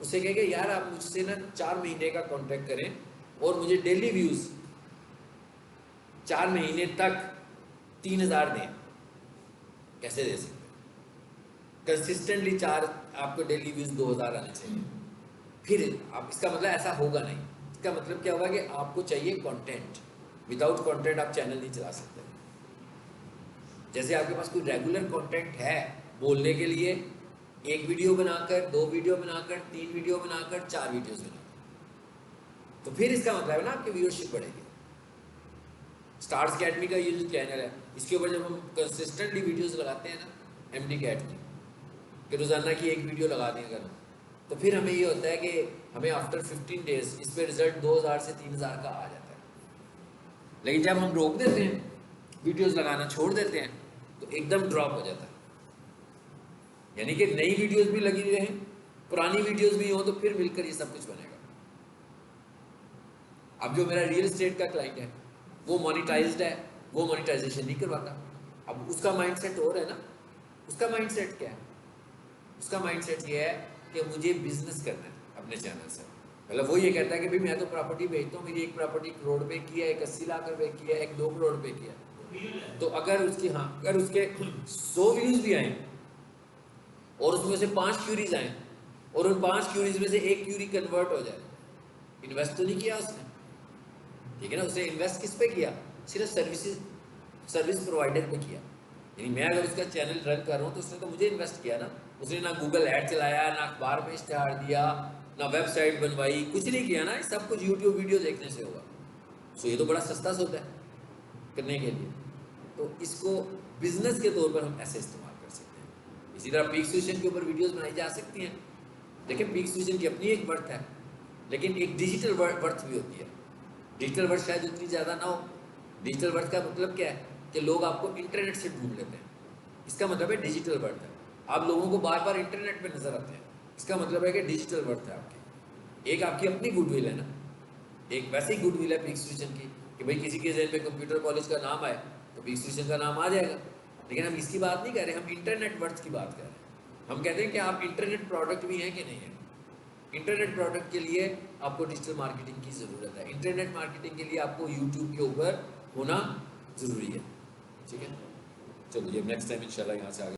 उसे कहेंगे यार आप मुझसे ना 4 महीने का कॉन्ट्रैक्ट करें और मुझे डेली व्यूज़ 4 महीने तक 3,000 दें। कैसे दे सकते? कंसिस्टेंटली 4 आपको डेली व्यूज़ 2,000 आने चाहिए। फिर आप, इसका मतलब ऐसा होगा नहीं। इसका मतलब क्या होगा कि आपको चाहिए कंटेंट। विदाउट कंटेंट आप चैनल नहीं चला सकते। जैसे आपके पास कोई रेगुलर कंटेंट है बोलने के लिए, 1 वीडियो बनाकर, 2 वीडियो बनाकर, 3 वीडियो बनाकर, 4 वीडियोस बनाकर, तो फिर इसका मतलब है ना आपकी व्यूअरशिप बढ़ेगी। स्टार्स अकेडमी का ये जो चैनल है, इसके ऊपर जब हम कंसिस्टेंटली वीडियोस लगाते हैं ना MD अकेडमी कि रोज़ाना की 1 वीडियो लगा दें अगर, तो फिर हमें ये होता है कि हमें आफ्टर 15 डेज इस पर रिजल्ट 2,000 से 3,000 का आ जाता है। लेकिन जब हम रोक देते हैं, वीडियोस लगाना छोड़ देते हैं, तो एकदम ड्रॉप हो जाता है। यानी कि नई वीडियोस भी लगी रहे, पुरानी वीडियोस भी हो, तो फिर मिलकर ये सब कुछ बनेगा। अब जो मेरा रियल एस्टेट का क्लाइंट है वो मोनिटाइज्ड है, वो मोनिटाइजेशन नहीं करवाता। अब उसका माइंडसेट और है ना। उसका माइंडसेट क्या है? उसका माइंडसेट ये है कि मुझे बिजनेस करना है अपने चैनल से। मतलब वो ये कहता है कि भाई मैं तो प्रॉपर्टी बेचता हूँ, मेरी एक प्रॉपर्टी करोड़ रुपए की है, एक 80 लाख रुपए की है, एक 2 करोड़ रुपए की है। तो अगर उसकी, हाँ, अगर उसके 100 व्यूज भी आए और उसमें से 5 क्यूरीज आए और उन 5 क्यूरीज में से 1 क्यूरी कन्वर्ट हो जाए, इन्वेस्ट तो नहीं किया उसने, ठीक है ना। उसे इन्वेस्ट किस पे किया? सिर्फ सर्विस प्रोवाइडर पे किया। यानी मैं अगर उसका चैनल रन कर रहा हूँ तो उसने तो मुझे इन्वेस्ट किया ना। उसने ना गूगल ऐड चलाया, ना अखबार में इश्तेहार दिया, ना वेबसाइट बनवाई, कुछ नहीं किया ना। सब कुछ यूट्यूब वीडियो देखने से होगा। सो ये तो बड़ा सस्ता होता है करने के लिए। तो इसको बिजनेस के तौर पर हम ऐसे इस्तेमाल कर सकते हैं। इसी तरह पीक स्टेशन के ऊपर वीडियोस बनाई जा सकती हैं। देखिए पीक स्टेशन की अपनी एक वर्थ है, लेकिन एक डिजिटल वर्थ भी होती है। डिजिटल वर्थ शायद उतनी ज़्यादा ना हो। डिजिटल वर्थ का मतलब क्या है कि लोग आपको इंटरनेट से ढूंढ लेते हैं, इसका मतलब है डिजिटल वर्थ है। आप लोगों को बार बार इंटरनेट पे नजर आते हैं, इसका मतलब है कि डिजिटल वर्थ है आपकी। एक आपकी अपनी गुडविल है ना, एक वैसे ही गुडविल है पीक स्टेशन की कि भाई किसी के जहन में कंप्यूटर कॉलेज का नाम आए तो पीक स्टेशन का नाम आ जाएगा। लेकिन हम इसकी बात नहीं कर रहे, हम इंटरनेट वर्थ की बात कर रहे हैं। हम कहते हैं कि आप इंटरनेट प्रोडक्ट भी हैं कि नहीं है। इंटरनेट प्रोडक्ट के लिए आपको डिजिटल मार्केटिंग की ज़रूरत है। इंटरनेट मार्केटिंग के लिए आपको यूट्यूब के ऊपर होना ज़रूरी है, ठीक है। चलो ये नेक्स्ट टाइम इंशाल्लाह यहाँ से आगे